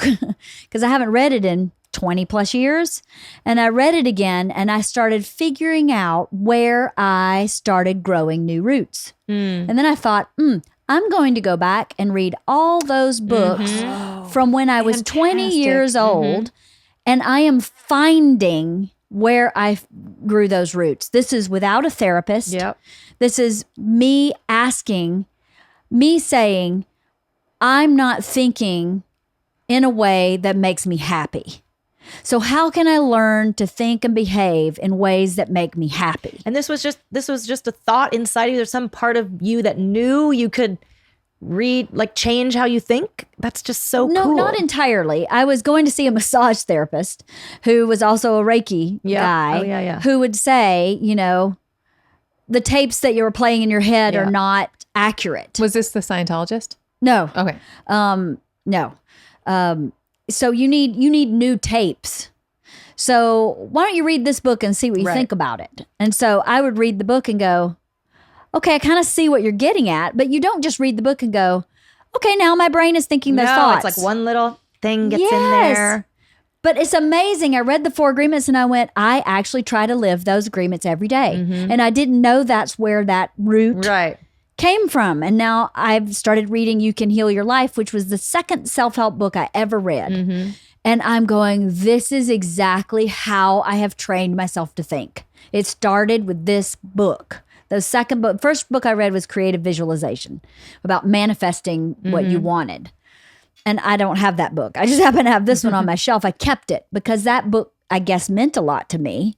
because I haven't read it in 20 plus years. And I read it again and I started figuring out where I started growing new roots. And then I thought, I'm going to go back and read all those books from when I was 20 years old. And I am finding where I grew those roots. This is without a therapist. Yep. This is me saying, I'm not thinking in a way that makes me happy. So how can I learn to think and behave in ways that make me happy? And this was just a thought inside you. There's some part of you that knew you could change how you think. That's just so No, cool. not entirely. I was going to see a massage therapist who was also a Reiki guy. Oh, yeah. Who would say, the tapes that you were playing in your head are not accurate. Was this the Scientologist? No. Okay. No. So you need new tapes. So why don't you read this book and see what you think about it? And so I would read the book and go, okay, I kind of see what you're getting at, but you don't just read the book and go, okay, now my brain is thinking those thoughts. It's like one little thing gets in there. But it's amazing. I read the 4 agreements and I went, I actually try to live those agreements every day. And I didn't know that's where that root came from. And now I've started reading You Can Heal Your Life, which was the second self-help book I ever read. And I'm going, this is exactly how I have trained myself to think. It started with this book. The first book I read was Creative Visualization, about manifesting what you wanted. And I don't have that book. I just happen to have this one on my shelf. I kept it because that book, I guess, meant a lot to me.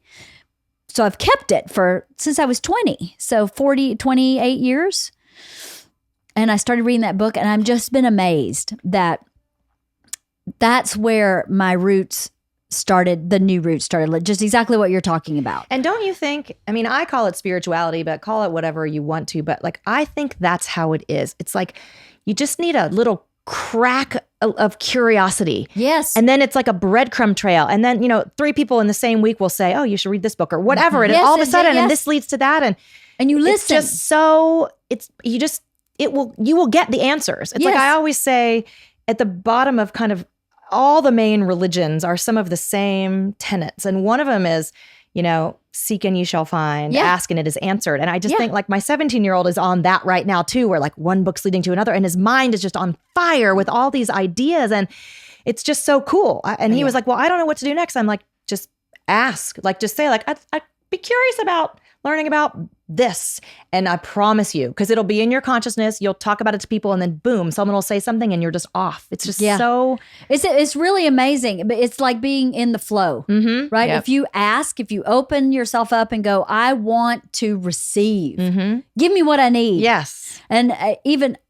So I've kept it since I was 20. So 28 years. And I started reading that book and I've just been amazed that that's where my roots started, the new roots started, just exactly what you're talking about. And don't you think, I call it spirituality, but call it whatever you want to, but I think that's how it is. It's like you just need a little crack of curiosity. Yes. And then it's like a breadcrumb trail. And then, 3 people in the same week will say, oh, you should read this book or whatever. And all of a sudden, and this leads to that. And you listen. It's just so, you will get the answers. It's like I always say at the bottom of kind of all the main religions are some of the same tenets. And one of them is, seek and you shall find, ask and it is answered. And I just think my 17-year-old is on that right now too, where one book's leading to another and his mind is just on fire with all these ideas. And it's just so cool. And he was like, well, I don't know what to do next. I'm like, just ask, just say I'd be curious about learning about this. And I promise you, because it'll be in your consciousness, you'll talk about it to people and then boom, someone will say something and you're just off. It's just so... It's really amazing. But it's like being in the flow, right? Yep. If you ask, if you open yourself up and go, I want to receive. Give me what I need. Yes. And I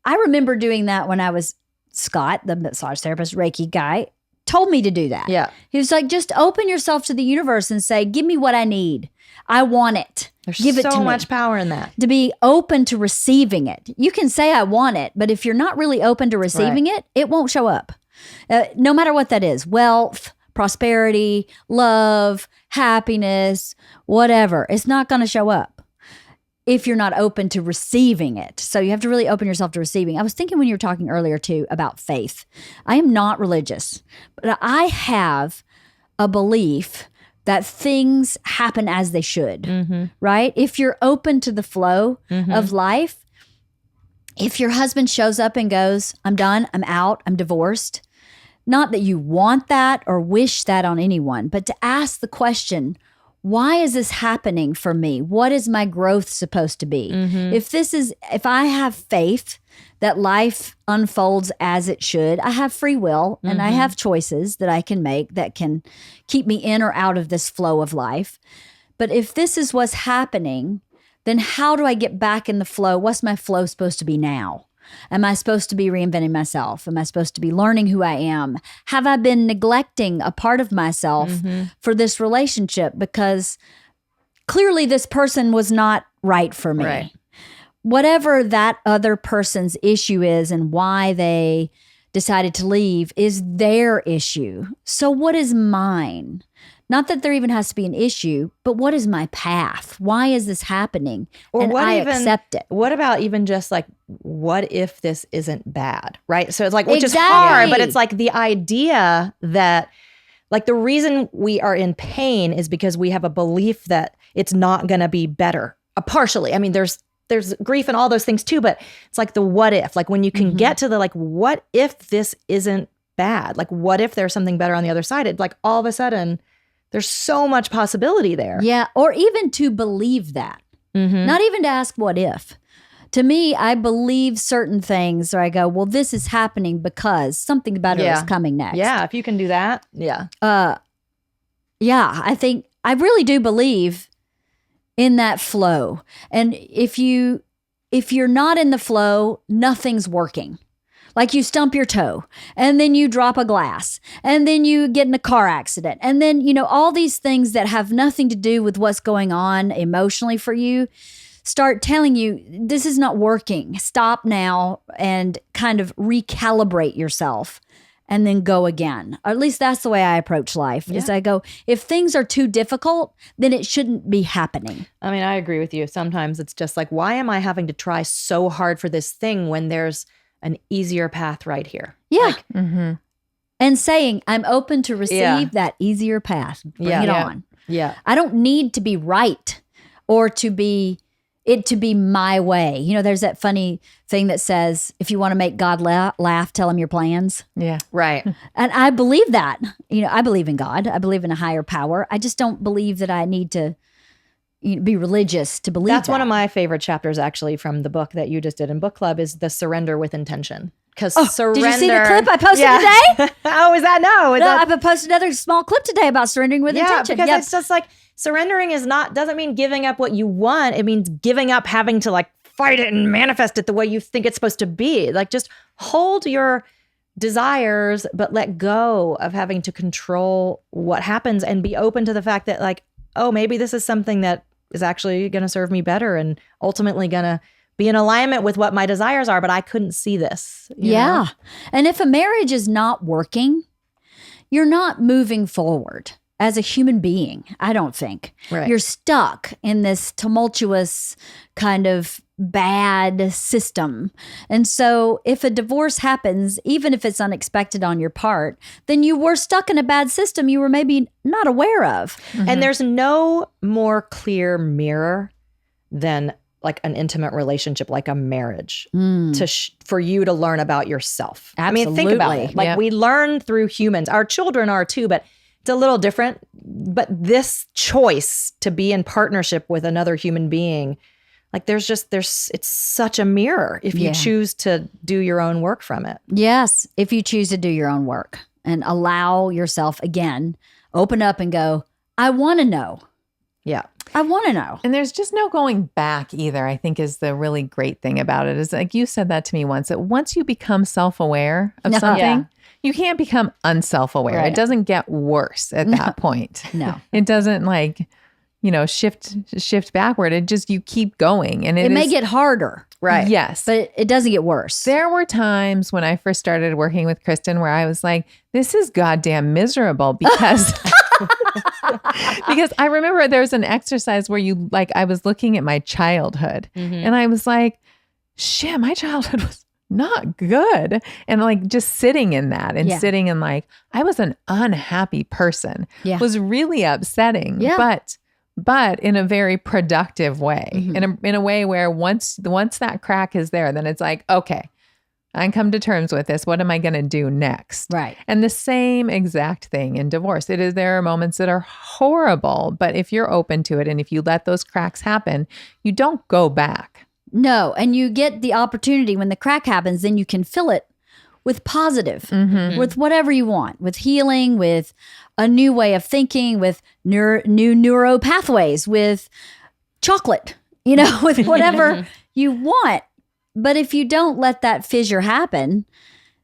remember doing that when I was Scott, the massage therapist, Reiki guy, told me to do that. Yeah. He was like, just open yourself to the universe and say, give me what I need. I want it. There's so much power in that. To be open to receiving it. You can say I want it, but if you're not really open to receiving it, it won't show up. No matter what that is. Wealth, prosperity, love, happiness, whatever. It's not going to show up if you're not open to receiving it. So you have to really open yourself to receiving. I was thinking when you were talking earlier too about faith. I am not religious, but I have a belief that things happen as they should, right? If you're open to the flow of life, if your husband shows up and goes, I'm done, I'm out, I'm divorced, not that you want that or wish that on anyone, but to ask the question, why is this happening for me? What is my growth supposed to be? If I have faith that life unfolds as it should, I have free will and I have choices that I can make that can keep me in or out of this flow of life. But if this is what's happening, then how do I get back in the flow? What's my flow supposed to be now? Am I supposed to be reinventing myself? Am I supposed to be learning who I am? Have I been neglecting a part of myself for this relationship? Because clearly this person was not right for me. Right. Whatever that other person's issue is and why they decided to leave is their issue. So what is mine? Not that there even has to be an issue, but what is my path? Why is this happening? Or and I accept it. What about even just what if this isn't bad, right? So it's which is Exactly. hard, but it's the idea that the reason we are in pain is because we have a belief that it's not going to be better. Partially. There's grief and all those things too, but it's the what if, when you can get to the what if this isn't bad? What if there's something better on the other side? It's all of a sudden there's so much possibility there. Yeah. Or even to believe that, not even to ask what if. To me, I believe certain things where I go, well, this is happening because something better is coming next. Yeah. If you can do that. Yeah. Yeah, I really do believe in that flow. And if you're not in the flow, nothing's working. Like you stump your toe and then you drop a glass and then you get in a car accident. And then, all these things that have nothing to do with what's going on emotionally for you start telling you this is not working. Stop now and kind of recalibrate yourself and then go again. Or at least that's the way I approach life is I go, if things are too difficult, then it shouldn't be happening. I mean, I agree with you. Sometimes it's just like, why am I having to try so hard for this thing when there's an easier path right here? Yeah. And saying, I'm open to receive that easier path. Bring it on. Yeah. I don't need to be right or to be my way. There's that funny thing that says, if you want to make God laugh, tell him your plans. Yeah. Right. And I believe that. I believe in God. I believe in a higher power. I just don't believe that I need to be religious to believe That's that. one of my favorite chapters, actually, from the book that you just did in book club, is the surrender with intention. Because surrender. Did you see the clip I posted today? Oh, is that no? I posted another small clip today about surrendering with intention. Because it's just like surrendering doesn't mean giving up what you want. It means giving up having to fight it and manifest it the way you think it's supposed to be. Just hold your desires, but let go of having to control what happens and be open to the fact that maybe this is something that is actually going to serve me better and ultimately going to be in alignment with what my desires are, but I couldn't see this. You know? And if a marriage is not working, you're not moving forward as a human being, I don't think. Right. You're stuck in this tumultuous kind of bad system. And so if a divorce happens, even if it's unexpected on your part, then you were stuck in a bad system you were maybe not aware of. And there's no more clear mirror than an intimate relationship, like a marriage, for you to learn about yourself. Absolutely. I mean, think about it. We learn through humans. Our children are too, but it's a little different. But this choice to be in partnership with another human being, it's such a mirror if you choose to do your own work from it. Yes, if you choose to do your own work and allow yourself, again, open up and go, I want to know. Yeah. I want to know. And there's just no going back either, I think is the really great thing about it. Is you said that to me once, that once you become self-aware of something, you can't become unself-aware. Right. It doesn't get worse at that point. No. It doesn't shift backward. It just, you keep going. And it may get harder. Right. Yes. But it doesn't get worse. There were times when I first started working with Kristin where I was like, this is goddamn miserable because because I remember there was an exercise where I was looking at my childhood and I was like, shit, my childhood was not good. And just sitting in that and sitting in I was an unhappy person was really upsetting. Yeah. But in a very productive way, in a way where once that crack is there, then it's okay, I can come to terms with this. What am I going to do next? Right. And the same exact thing in divorce. There are moments that are horrible, but if you're open to it and if you let those cracks happen, you don't go back. No. And you get the opportunity when the crack happens, then you can fill it with positive, with whatever you want, with healing, with a new way of thinking, with new neuro pathways, with chocolate, with whatever you want. But if you don't let that fissure happen,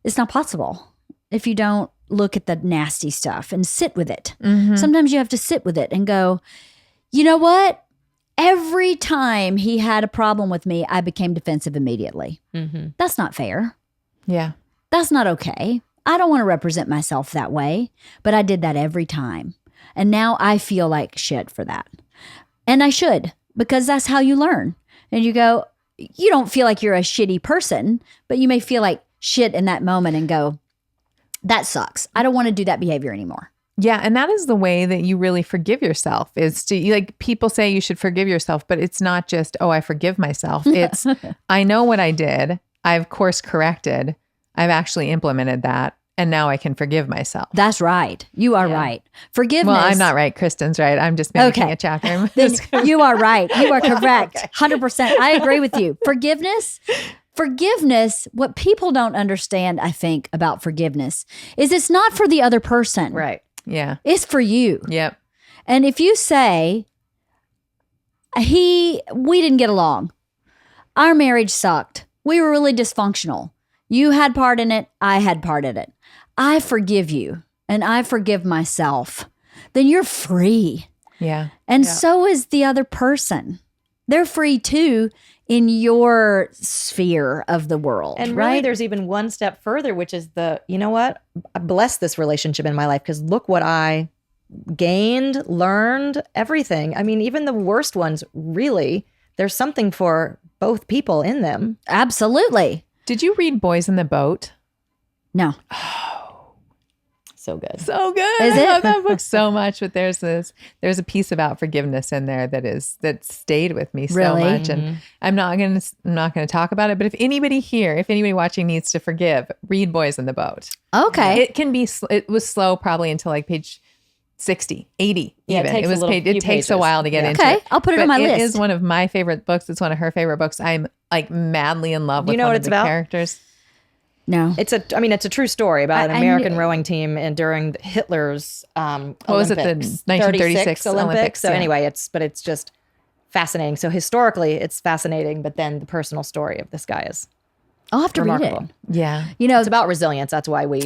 it's not possible. If you don't look at the nasty stuff and sit with it. Sometimes you have to sit with it and go, you know what? Every time he had a problem with me, I became defensive immediately. That's not fair. Yeah. That's not okay. I don't want to represent myself that way, but I did that every time. And now I feel like shit for that. And I should, because that's how you learn. And you go, you don't feel like you're a shitty person, but you may feel like shit in that moment and go, that sucks. I don't want to do that behavior anymore. Yeah. And that is the way that you really forgive yourself, is to, people say you should forgive yourself, but it's not just, I forgive myself. It's, I know what I did. I've course corrected. I've actually implemented that. And now I can forgive myself. That's right. You are right. Forgiveness. Well, I'm not right. Kristin's right. I'm just mimicking a chapter. Then you are right. You are correct. 100%. I agree with you. Forgiveness, what people don't understand, I think, about forgiveness is it's not for the other person. Right. Yeah. It's for you. Yep. And if you say, we didn't get along, our marriage sucked, we were really dysfunctional, you had part in it, I had part in it, I forgive you and I forgive myself, then you're free. Yeah. And so is the other person. They're free too in your sphere of the world. And right? really, there's even one step further, which is you know what? I bless this relationship in my life because look what I gained, learned, everything. I mean, even the worst ones, really, there's something for both people in them. Absolutely. Did you read Boys in the Boat? No. So good. So good. Is I it? love that book so much. But there's a piece about forgiveness in there that stayed with me so Really? much. And I'm not gonna talk about it. But if anybody watching needs to forgive, read Boys in the Boat. Okay. It was slow probably until like page 60, 80 Yeah, it even. takes a little It few takes pages. a while to get into Okay, it. I'll put it on But my list. It is one of my favorite books. It's one of her favorite books. I'm like madly in love Do you with know one what of it's the about? characters. No. It's a true story about an I American knew- rowing team and during Hitler's What was it, the Olympics, 1936 36 Olympics. So yeah. anyway, it's just fascinating. So historically, it's fascinating, but then the personal story of this guy is I'll have to read remarkable. it. Yeah. You know, It's about resilience. That's why we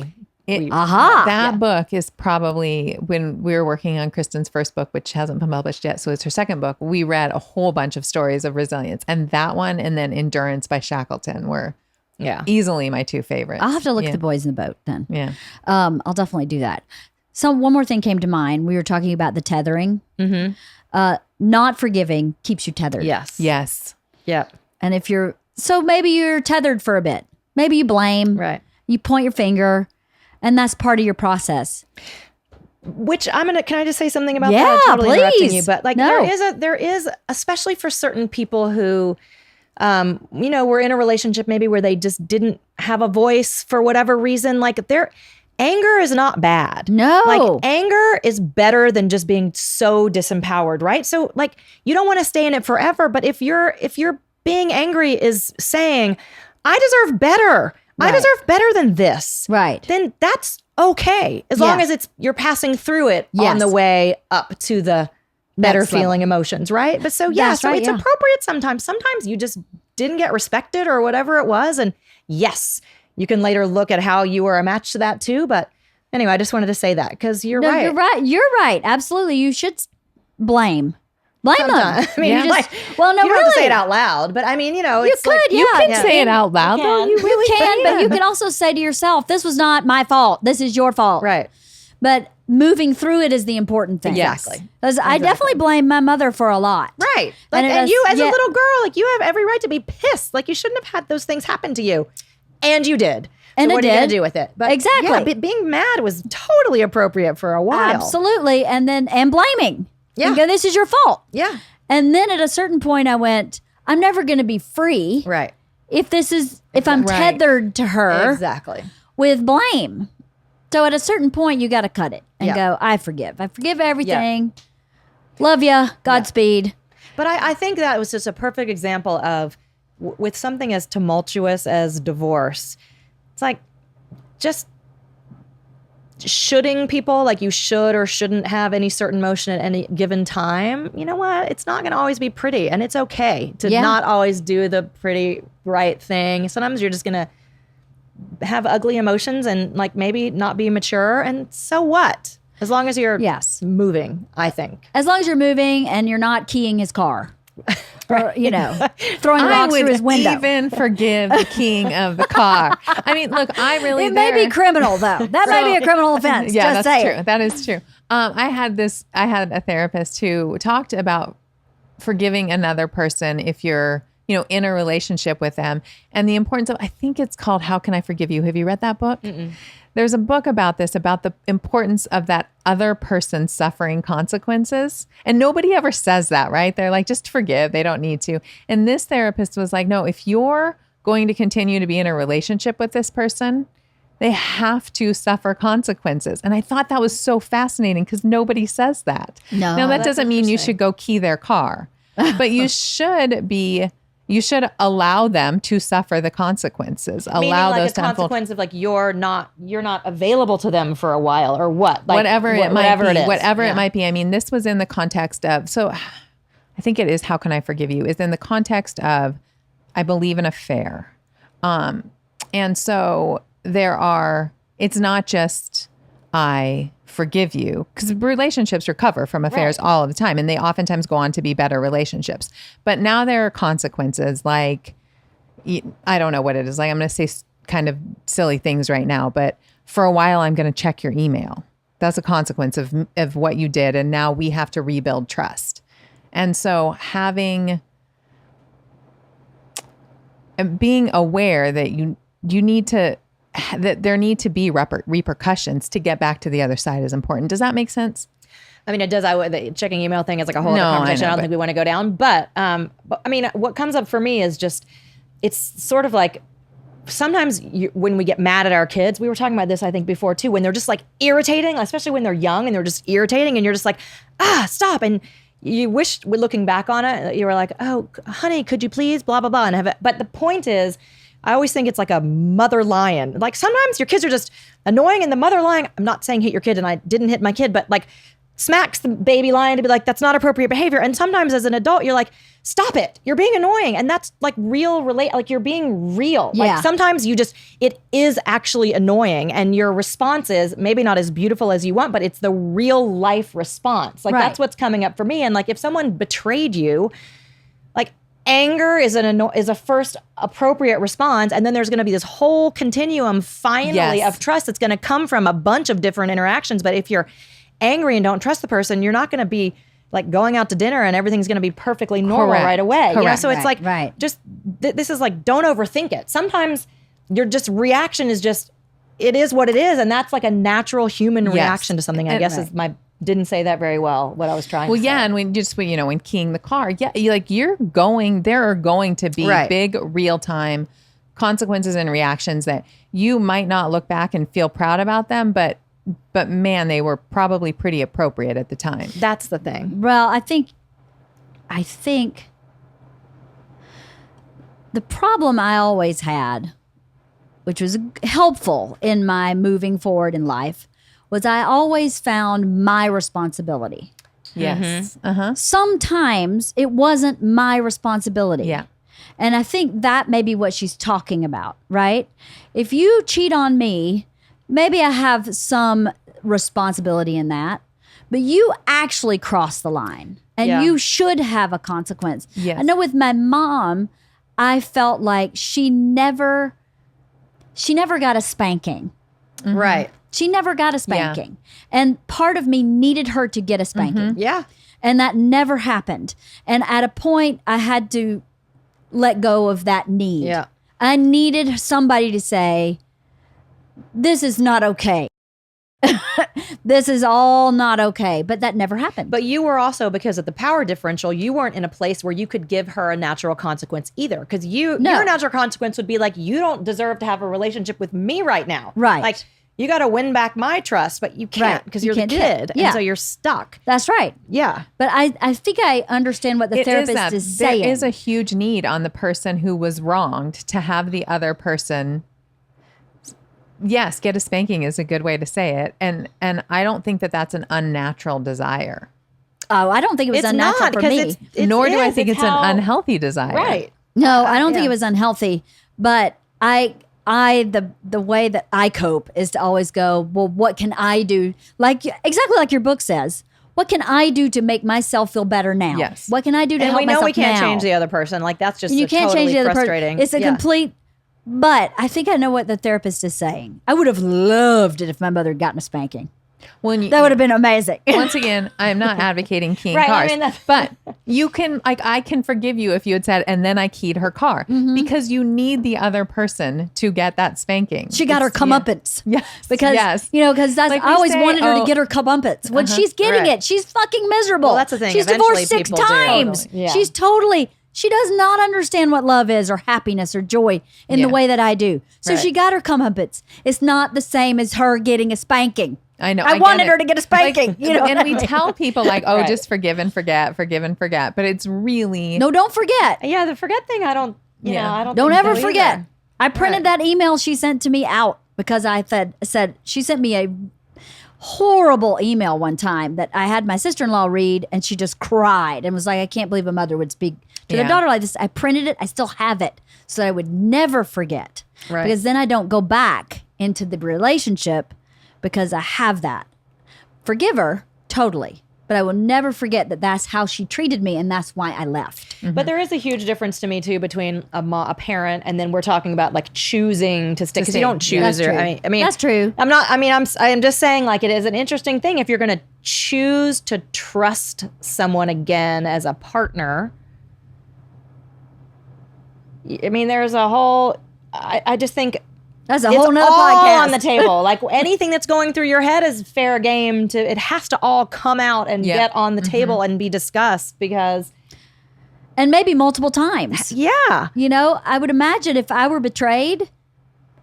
aha. That book is probably when we were working on Kristin's first book, which hasn't been published yet. So it's her second book. We read a whole bunch of stories of resilience, and that one and then Endurance by Shackleton were easily my two favorites. I'll have to look yeah. at the Boys in the Boat then. Yeah. I'll definitely do that. So one more thing came to mind. We were talking about the tethering. Not forgiving keeps you tethered. Yes. Yes. Yep. And if maybe you're tethered for a bit. Maybe you blame. Right. You point your finger, and that's part of your process. Which can I just say something about Yeah, that? I'm totally interrupting please. you, but like No. there is, especially for certain people who, were in a relationship maybe where they just didn't have a voice for whatever reason. Like their anger is not bad. No. Like anger is better than just being so disempowered, right? So like you don't want to stay in it forever, but if you're being angry is saying, I deserve better. I Right. deserve better than this. Right. Then that's okay. As long as you're passing through it on Yes. the way up to the better Next level. feeling emotions, right? But so That's right, it's yeah. appropriate sometimes. Sometimes you just didn't get respected or whatever it was. And yes, you can later look at how you were a match to that too. But anyway, I just wanted to say that because you're No, right. You're right. You're right. Absolutely. You should blame. Blame them. Sometimes. I mean, You you just- just, well, no, you don't have to say really. it out loud, but I mean, it's could, like yeah. You can Yeah. say it out loud, though. can. You really can, but you can also say to yourself, this was not my fault. This is your fault. right. But moving through it is the important thing. Exactly. Because I definitely blame my mother for a lot. Right. Like, And it and is- you as a yeah. little girl, like you have every right to be pissed. Like you shouldn't have had those things happen to you. And you did. And so it what are you going did. to do with it? But Exactly. yeah, being mad was totally appropriate for a while. Absolutely. And blaming. Yeah. And go, this is your fault. Yeah. And then at a certain point I went, I'm never going to be free Right. if I'm Right. tethered to her Exactly. with blame. So at a certain point you got to cut it and Yeah. go, I forgive. I forgive everything. Love ya. Godspeed. But I think that was just a perfect example of with something as tumultuous as divorce. It's like just shoulding people, like you should or shouldn't have any certain motion at any given time. You know what? It's not going to always be pretty, and it's okay to Yeah. not always do the pretty right thing. Sometimes you're just going to have ugly emotions and like maybe not be mature, and so what? As long as you're Yes. moving, I think. As long as you're moving and you're not keying his car. Or, throwing I rocks would through his window. even forgive the king of the car. I mean, look, I really It may be there- criminal, though. That may be a criminal offense. Yeah, Just that's say true. it. That is true. I had a therapist who talked about forgiving another person if you're, in a relationship with them, and the importance of, I think it's called How Can I Forgive You? Have you read that book? There's a book about this, about the importance of that other person suffering consequences. And nobody ever says that, right? They're like, just forgive. They don't need to. And this therapist was like, no, if you're going to continue to be in a relationship with this person, they have to suffer consequences. And I thought that was so fascinating because nobody says that. No, Now, that that's doesn't mean you interesting. should go key their car, but you should be You should allow them to suffer the consequences. Meaning Allow like those a to unfold. consequence of like you're not available to them for a while or what? Like Whatever it might whatever be. it is. Whatever Yeah. it might be. I mean, this was in the context of, so I think it is How Can I Forgive You? Is in the context of, I believe, an affair. And so it's not just I forgive you, because relationships recover from affairs all of the time, and they oftentimes go on to be better relationships. But now there are consequences, like, I don't know what it is. Like, I'm going to say kind of silly things right now, but for a while, I'm going to check your email. That's a consequence of what you did. And now we have to rebuild trust. And so being aware that you need to, that there need to be repercussions to get back to the other side is important. Does that make sense? I mean, it does. The checking email thing is like a whole No, other I conversation. know, I don't but- think we want to go down. But I mean, what comes up for me is just, it's sort of like sometimes when we get mad at our kids, we were talking about this, I think, before too, when they're just like irritating, especially when they're young and they're just irritating and you're just like, stop. And you wish, looking back on it, you were like, oh, honey, could you please, blah, blah, blah. And have it. But the point is, I always think it's like a mother lion. Like sometimes your kids are just annoying and the mother lion, I'm not saying hit your kid and I didn't hit my kid, but like smacks the baby lion to be like, that's not appropriate behavior. And sometimes as an adult, you're like, stop it. You're being annoying. And that's like like you're being real. Yeah. Like sometimes it is actually annoying and your response is maybe not as beautiful as you want, but it's the real life response. Like Right. that's what's coming up for me. And like if someone betrayed you, like anger is a first appropriate response. And then there's going to be this whole continuum finally Yes. of trust that's going to come from a bunch of different interactions. But if you're angry and don't trust the person, you're not going to be like going out to dinner and everything's going to be perfectly normal Correct. right away. You know? Correct. So it's like, Right. just this is like, don't overthink it. Sometimes your just reaction is just, it is what it is. And that's like a natural human Yes. reaction to something, I And- guess is didn't say that very well, what I was trying Well, to say. yeah, and when keying the car, there are going to be Right. big real time consequences and reactions that you might not look back and feel proud about them, but man, they were probably pretty appropriate at the time. That's the thing. Well, I think the problem I always had, which was helpful in my moving forward in life, was I always found my responsibility. Yes. Mm-hmm. Sometimes it wasn't my responsibility. Yeah. And I think that may be what she's talking about, right? If you cheat on me, maybe I have some responsibility in that, but you actually crossed the line and Yeah. you should have a consequence. Yes. I know with my mom, I felt like she never got a spanking. Right. She never got a spanking. And part of me needed her to get a spanking. Yeah. And that never happened. And at a point, I had to let go of that need. Yeah. I needed somebody to say, this is not okay. This is all not okay. But that never happened. But you were also, because of the power differential, you weren't in a place where you could give her a natural consequence either. Because your natural consequence would be like, you don't deserve to have a relationship with me right now. Right. Like, you got to win back my trust, but you can't Right. because You you're the can't do that. kid. Yeah. And so you're stuck. That's right. Yeah. But I think I understand what the therapist is saying. There is a huge need on the person who was wronged to have the other person, yes, get a spanking is a good way to say it. And I don't think that that's an unnatural desire. Oh, I don't think it was It's unnatural not, for because me. Nor do I think it's how- an unhealthy desire. Right. No, I don't think yeah. it was unhealthy. But the way that I cope is to always go, well, what can I do? Like exactly like your book says. What can I do to make myself feel better now? Yes. What can I do to And help we know myself we can't now? change the other person. Like, that's just You can't totally change the other frustrating. person. It's a Yeah. complete. But I think I know what the therapist is saying. I would have loved it if my mother had gotten a spanking. When That would have been amazing. once again, I'm not advocating keying Right, I cars, mean, that's- but you can, like, I can forgive you if you had said, and then I keyed her car, because you need the other person to get that spanking. She got her comeuppance. Yes. Because, yes. because that's, Like I we always say, wanted her to oh, get her comeuppance. When she's getting Right. it, she's fucking miserable. Well, that's the thing. She's Eventually divorced 6 people do. times. Totally. Yeah. She's she does not understand what love is or happiness or joy in the Yeah. way that I do. So Right. she got her comeuppance. It's not the same as her getting a spanking. I know. I get wanted it. her to get a spanking. And we tell people like, oh, Right. just forgive and forget. But it's really No, don't forget. Yeah, the forget thing, I don't, you know, I don't Don't think ever so forget. either. I printed that email she sent to me out because I said she sent me a horrible email one time that I had my sister-in-law read, and she just cried and was like, I can't believe a mother would speak to their daughter like this. I printed it. I still have it so that I would never forget. Right. Because then I don't go back into the relationship because I have that. Forgive her, totally. But I will never forget that that's how she treated me, and that's why I left. But there is a huge difference to me too between a parent, and then we're talking about like choosing to stick, because you don't choose. That's or, true. I mean, That's true. I'm not. I mean, I'm just saying like it is an interesting thing if you're going to choose to trust someone again as a partner. I mean, there's a whole. I just think That's a it's whole nother all podcast. on the table. Like anything that's going through your head is fair game to. It has to all come out and get on the table and be discussed, because And maybe multiple times. yeah, You know, I would imagine if I were betrayed,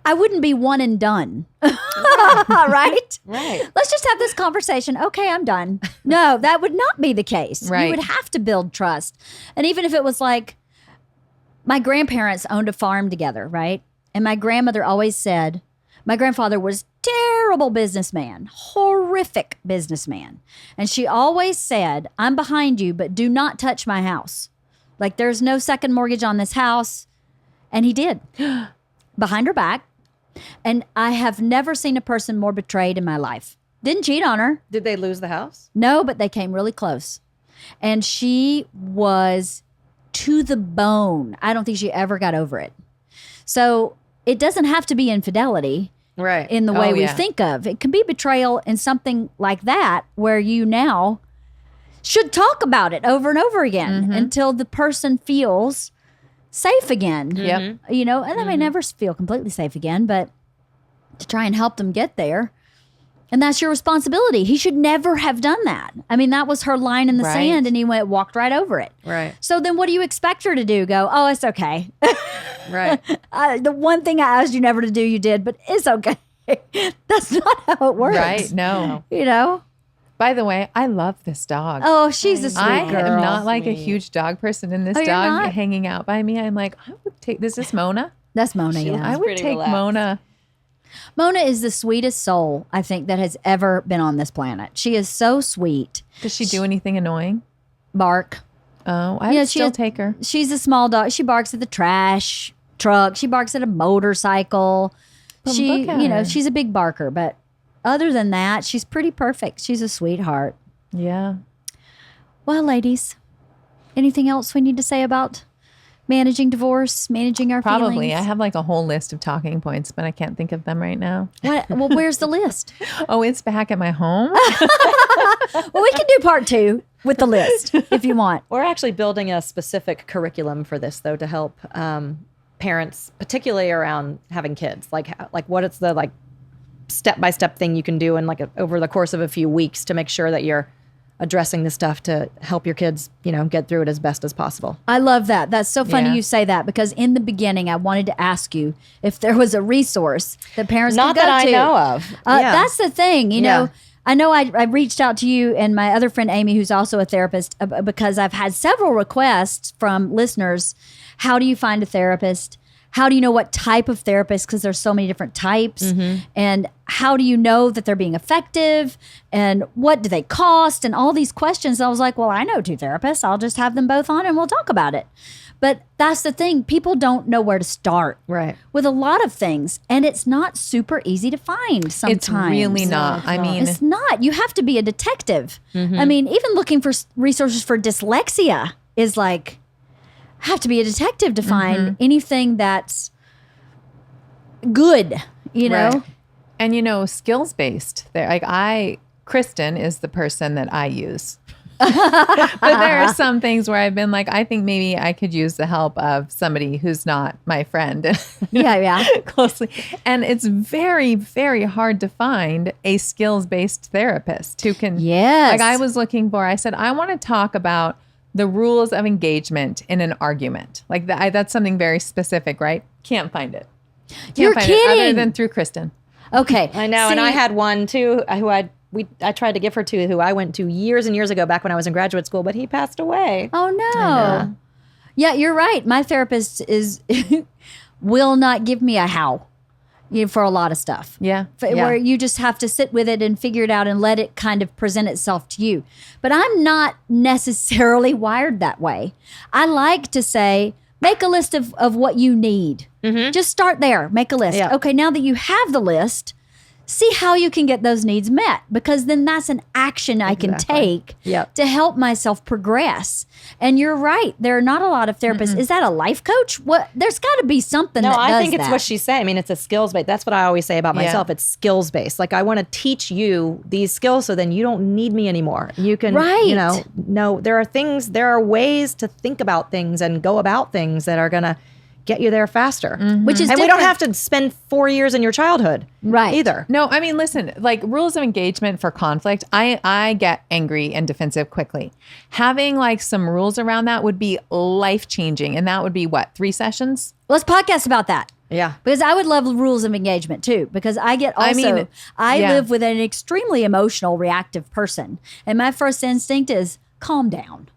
I wouldn't be one and done. Right? right. Let's just have this conversation. Okay, I'm done. No, that would not be the case. Right. You would have to build trust. And even if it was like my grandparents owned a farm together, right? And my grandmother always said, my grandfather was terrible businessman, horrific businessman. And she always said, I'm behind you, but do not touch my house. Like there's no second mortgage on this house. And he did. Behind her back. And I have never seen a person more betrayed in my life. Didn't cheat on her. Did they lose the house? No, but they came really close. And she was to the bone. I don't think she ever got over it. So it doesn't have to be infidelity Right. in the way Oh, we yeah. think of. It can be betrayal in something like that where you now should talk about it over and over again until the person feels safe again. Yep. You know, and they may never feel completely safe again, but to try and help them get there. And that's your responsibility. He should never have done that. I mean, that was her line in the Right. sand, and he walked right over it. Right. So then what do you expect her to do? Go, oh, it's okay. Right. The one thing I asked you never to do, you did, but it's okay. That's not how it works. Right. No. You know? By the way, I love this dog. Oh, she's a sweet I girl. am not like a huge dog person, and this Oh, you're dog not? hanging out by me, I'm like, I would take this. Is Mona? That's Mona, yeah. I would pretty take relaxed. Mona. Mona is the sweetest soul, I think, that has ever been on this planet. She is so sweet. Does she do anything annoying? Bark. Oh, I Yeah, would she still has- take her. She's a small dog. She barks at the trash truck. She barks at a motorcycle. But She, look at you know, her. she's a big barker. But other than that, she's pretty perfect. She's a sweetheart. Yeah. Well, ladies, anything else we need to say about managing divorce, managing our Probably. I feelings? have like a whole list of talking points, but I can't think of them right now. What? Well, where's the list? Oh, it's back at my home. Well, we can do part 2 with the list if you want. We're actually building a specific curriculum for this, though, to help parents, particularly around having kids. Like what is the like step-by-step thing you can do in over the course of a few weeks to make sure that you're addressing the stuff to help your kids, get through it as best as possible. I love that. That's so funny Yeah. you say that, because in the beginning, I wanted to ask you if there was a resource that parents Not could go that to. I know of. Yeah. That's the thing, you know. Yeah. I know I reached out to you and my other friend Amy, who's also a therapist, because I've had several requests from listeners. How do you find a therapist? How do you know what type of therapist? Because there's so many different types. And how do you know that they're being effective? And what do they cost? And all these questions. I was like, well, I know 2 therapists. I'll just have them both on and we'll talk about it. But that's the thing. People don't know where to start Right. with a lot of things. And it's not super easy to find sometimes. It's really not. I mean, It's not. You have to be a detective. I mean, even looking for resources for dyslexia is like, have to be a detective to find anything that's good, you know? Right. and skills based. Kristin is the person that I use. But there are some things where I've been like, I think maybe I could use the help of somebody who's not my friend. Yeah. Closely. And it's very, very hard to find a skills-based therapist who can. Yes. Like I was looking for, I said, I want to talk about the rules of engagement in an argument. Like that's something very specific, right? Can't find it. Can't You're find it other kidding. than through Kristin. Okay. I know. And I had one too who I tried to give her to, who I went to years and years ago back when I was in graduate school, but he passed away. Oh, no. Yeah, you're right. My therapist will not give me a how for a lot of stuff. Yeah. Where you just have to sit with it and figure it out and let it kind of present itself to you. But I'm not necessarily wired that way. I like to say, make a list of what you need. Just start there. Make a list. Yeah. Okay, now that you have the list, see how you can get those needs met, because then that's an action I can take to help myself progress. And you're right. There are not a lot of therapists. Is that a life coach? What? There's got to be something that does I think it's that. what she's saying. I mean, it's a skills based. That's what I always say about myself. It's skills based. Like, I want to teach you these skills so then you don't need me anymore. You can, there are ways to think about things and go about things that are going to get you there faster. Which is and we don't have to spend 4 years in your childhood either. No, I mean, listen, like rules of engagement for conflict, I get angry and defensive quickly. Having like some rules around that would be life-changing. And that would be what, 3 sessions? Let's podcast about that. Yeah. Because I would love rules of engagement too, because I live with an extremely emotional, reactive person. And my first instinct is calm down.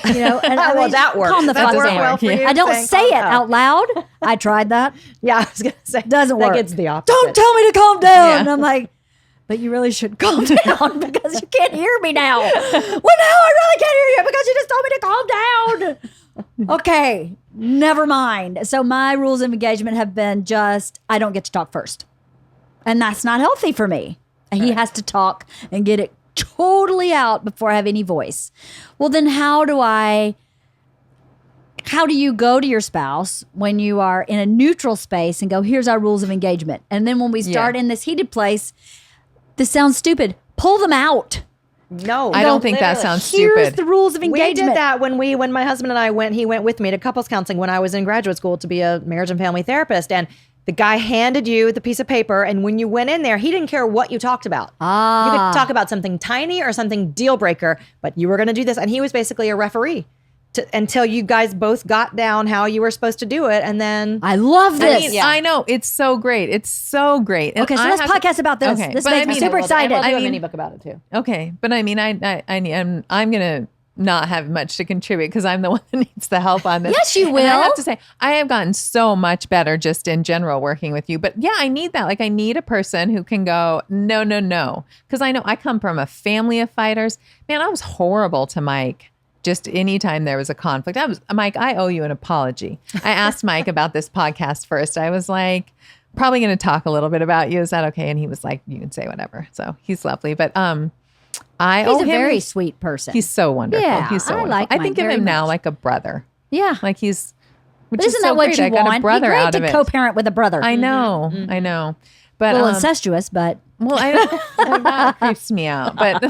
And that works. Calm the fuck down. Well for you, I don't say it out loud. I tried that. Yeah, I was going to say. Doesn't work. It's the opposite. Don't tell me to calm down. And I'm like, but you really should calm down because you can't hear me now. Well, now I really can't hear you because you just told me to calm down. Okay, never mind. So my rules of engagement have been just, I don't get to talk first. And that's not healthy for me. He has to talk and get it totally out before I have any voice. Well, then how do you go to your spouse when you are in a neutral space and go, here's our rules of engagement? And then when we start in this heated place, this sounds stupid. Pull them out. No, I don't think that sounds Here's stupid. the rules of engagement. We did that when my husband and I went. He went with me to couples counseling when I was in graduate school to be a marriage and family therapist. And the guy handed you the piece of paper, and when you went in there, he didn't care what you talked about. You could talk about something tiny or something deal breaker, but you were going to do this. And he was basically a referee until you guys both got down how you were supposed to do it. And then I love this. I know. It's so great. It's so great. And Okay, so let's podcast about this. Okay, This but makes me super excited. We'll do a mini book about it too. Okay, but I mean, I'm gonna not have much to contribute because I'm the one that needs the help on this. Yes, you will. And I have to say, I have gotten so much better just in general working with you. But yeah, I need that. Like, I need a person who can go, no. Because I know I come from a family of fighters. Man, I was horrible to Mike. Just anytime there was a conflict. Mike, I owe you an apology. I asked Mike about this podcast first. I was like, probably going to talk a little bit about you. Is that okay? And he was like, you can say whatever. So he's lovely. But He's a very sweet person. He's so wonderful. Yeah, he's so I wonderful. like I Mike think of very him now much. like a brother. Yeah. Like he's, which But is isn't so that what great. you I got want? a brother out It'd of be it. great to co-parent with a brother. I know. I know. But A little incestuous, but well, that creeps me out. But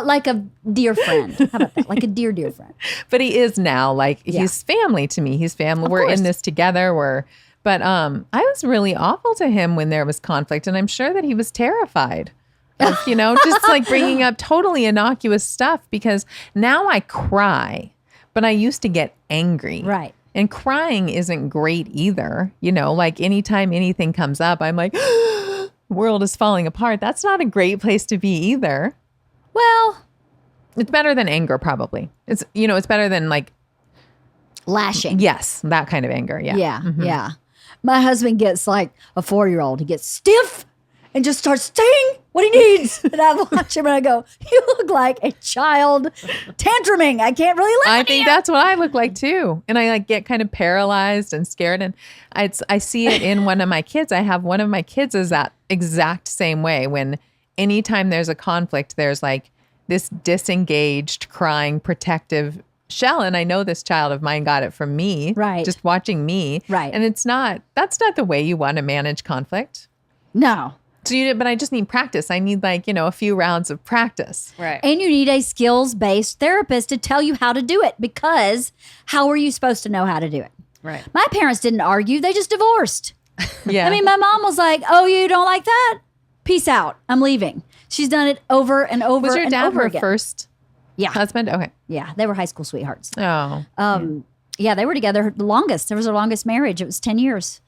like a dear friend. How about that? Like a dear friend. but he is now like he's family to me. He's family. We're course. in this together. But I was really awful to him when there was conflict, and I'm sure that he was terrified of, just like bringing up totally innocuous stuff, because now I cry, but I used to get angry. Right. And crying isn't great either. Like anytime anything comes up, I'm like, world is falling apart. That's not a great place to be either. Well, It's better than anger, probably. It's better than like lashing. yes, that kind of anger. Yeah. Yeah. Yeah. My husband gets like a 4-year-old. He gets stiff and just starts saying what he needs. And I watch him and I go, you look like a child tantruming. I can't really laugh I at think you. that's what I look like too. And I like get kind of paralyzed and scared. And I see it in one of my kids. I have one of my kids is that exact same way. When anytime there's a conflict, there's like this disengaged, crying, protective shell. And I know this child of mine got it from me. Right. Just watching me. Right. And that's not the way you want to manage conflict. No. But I just need practice. I need a few rounds of practice. Right. And you need a skills-based therapist to tell you how to do it, because how are you supposed to know how to do it? Right. My parents didn't argue. They just divorced. Yeah. I mean, my mom was like, oh, you don't like that? Peace out. I'm leaving. She's done it over and over was your and dad over her again. first Yeah. husband? Okay. Yeah. They were high school sweethearts. Oh. Yeah, they were together the longest. There was their longest marriage. It was 10 years.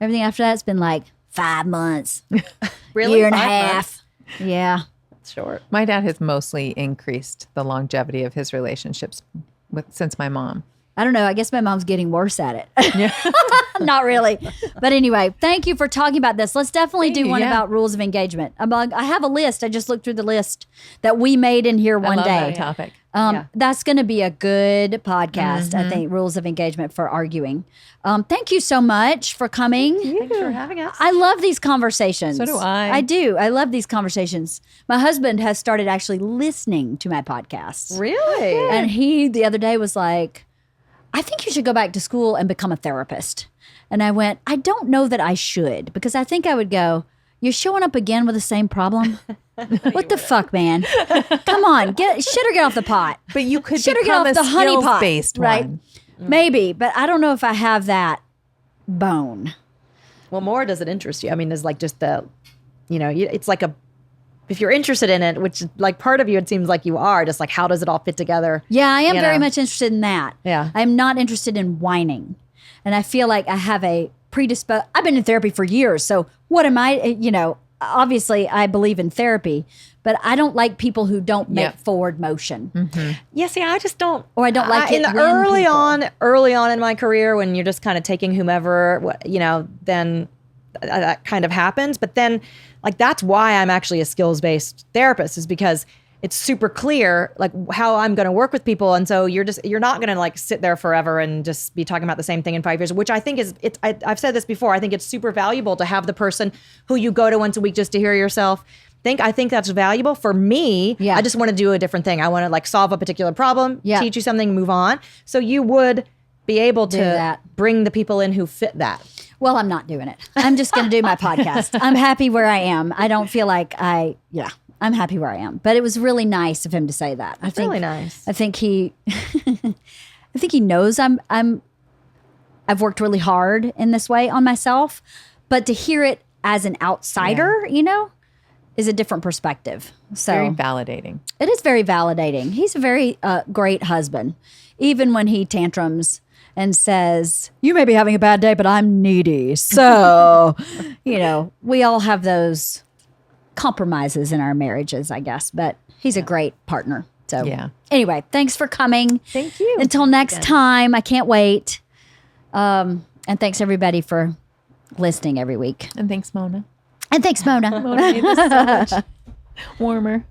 Everything after that's been like 5 months, Really? year and a 5 half. months? Yeah. Short. My dad has mostly increased the longevity of his relationships since my mom. I don't know. I guess my mom's getting worse at it. Not really. But anyway, thank you for talking about this. Let's definitely do one about rules of engagement. I have a list. I just looked through the list that we made in here one I love day. that topic. That's going to be a good podcast, I think, rules of engagement for arguing. Thank you so much for coming. Thanks for having us. I love these conversations. So do I. I do. I love these conversations. My husband has started actually listening to my podcasts. Really? And he, the other day, was like, I think you should go back to school and become a therapist. And I went, I don't know that I should, because I think I would go, you're showing up again with the same problem? What the fuck, man? Come on, shit or get off the pot. But you could Shit or get become off a the honey pot, skills-based right? one. Maybe, but I don't know if I have that bone. Well, more does it interest you? I mean, there's like just the, it's like if you're interested in it, which like part of you, it seems like you are, just like how does it all fit together? Yeah, I am You very know? much interested in that. Yeah. I'm not interested in whining. And I feel like I have a predisposed, I've been in therapy for years. So what am I, obviously I believe in therapy, but I don't like people who don't make forward motion. Yeah, see, I just don't. Or I don't like it when early people- on in my career when you're just kind of taking whomever, then that kind of happens. But then, like, that's why I'm actually a skills-based therapist, is because it's super clear like how I'm going to work with people, and so you're not going to like sit there forever and just be talking about the same thing in 5 years, which I think I've said this before. I think it's super valuable to have the person who you go to once a week just to hear yourself. I think that's valuable for me. Yeah. I just want to do a different thing. I want to like solve a particular problem, Yeah. teach you something, move on. So you would be able to that. bring the people in who fit that. Well, I'm not doing it. I'm just going to do my podcast. I'm happy where I am. I don't feel like I'm happy where I am. But it was really nice of him to say that. It's really nice. I think he knows I've worked really hard in this way on myself, but to hear it as an outsider, is a different perspective. So Very validating. it is very validating. He's a very great husband, even when he tantrums and says, you may be having a bad day, but I'm needy. So, we all have those compromises in our marriages, I guess, but he's a great partner. So anyway, thanks for coming. Thank you. Until next time, I can't wait. And thanks everybody for listening every week. And thanks, Mona. And thanks, Mona. Mona made this so much warmer.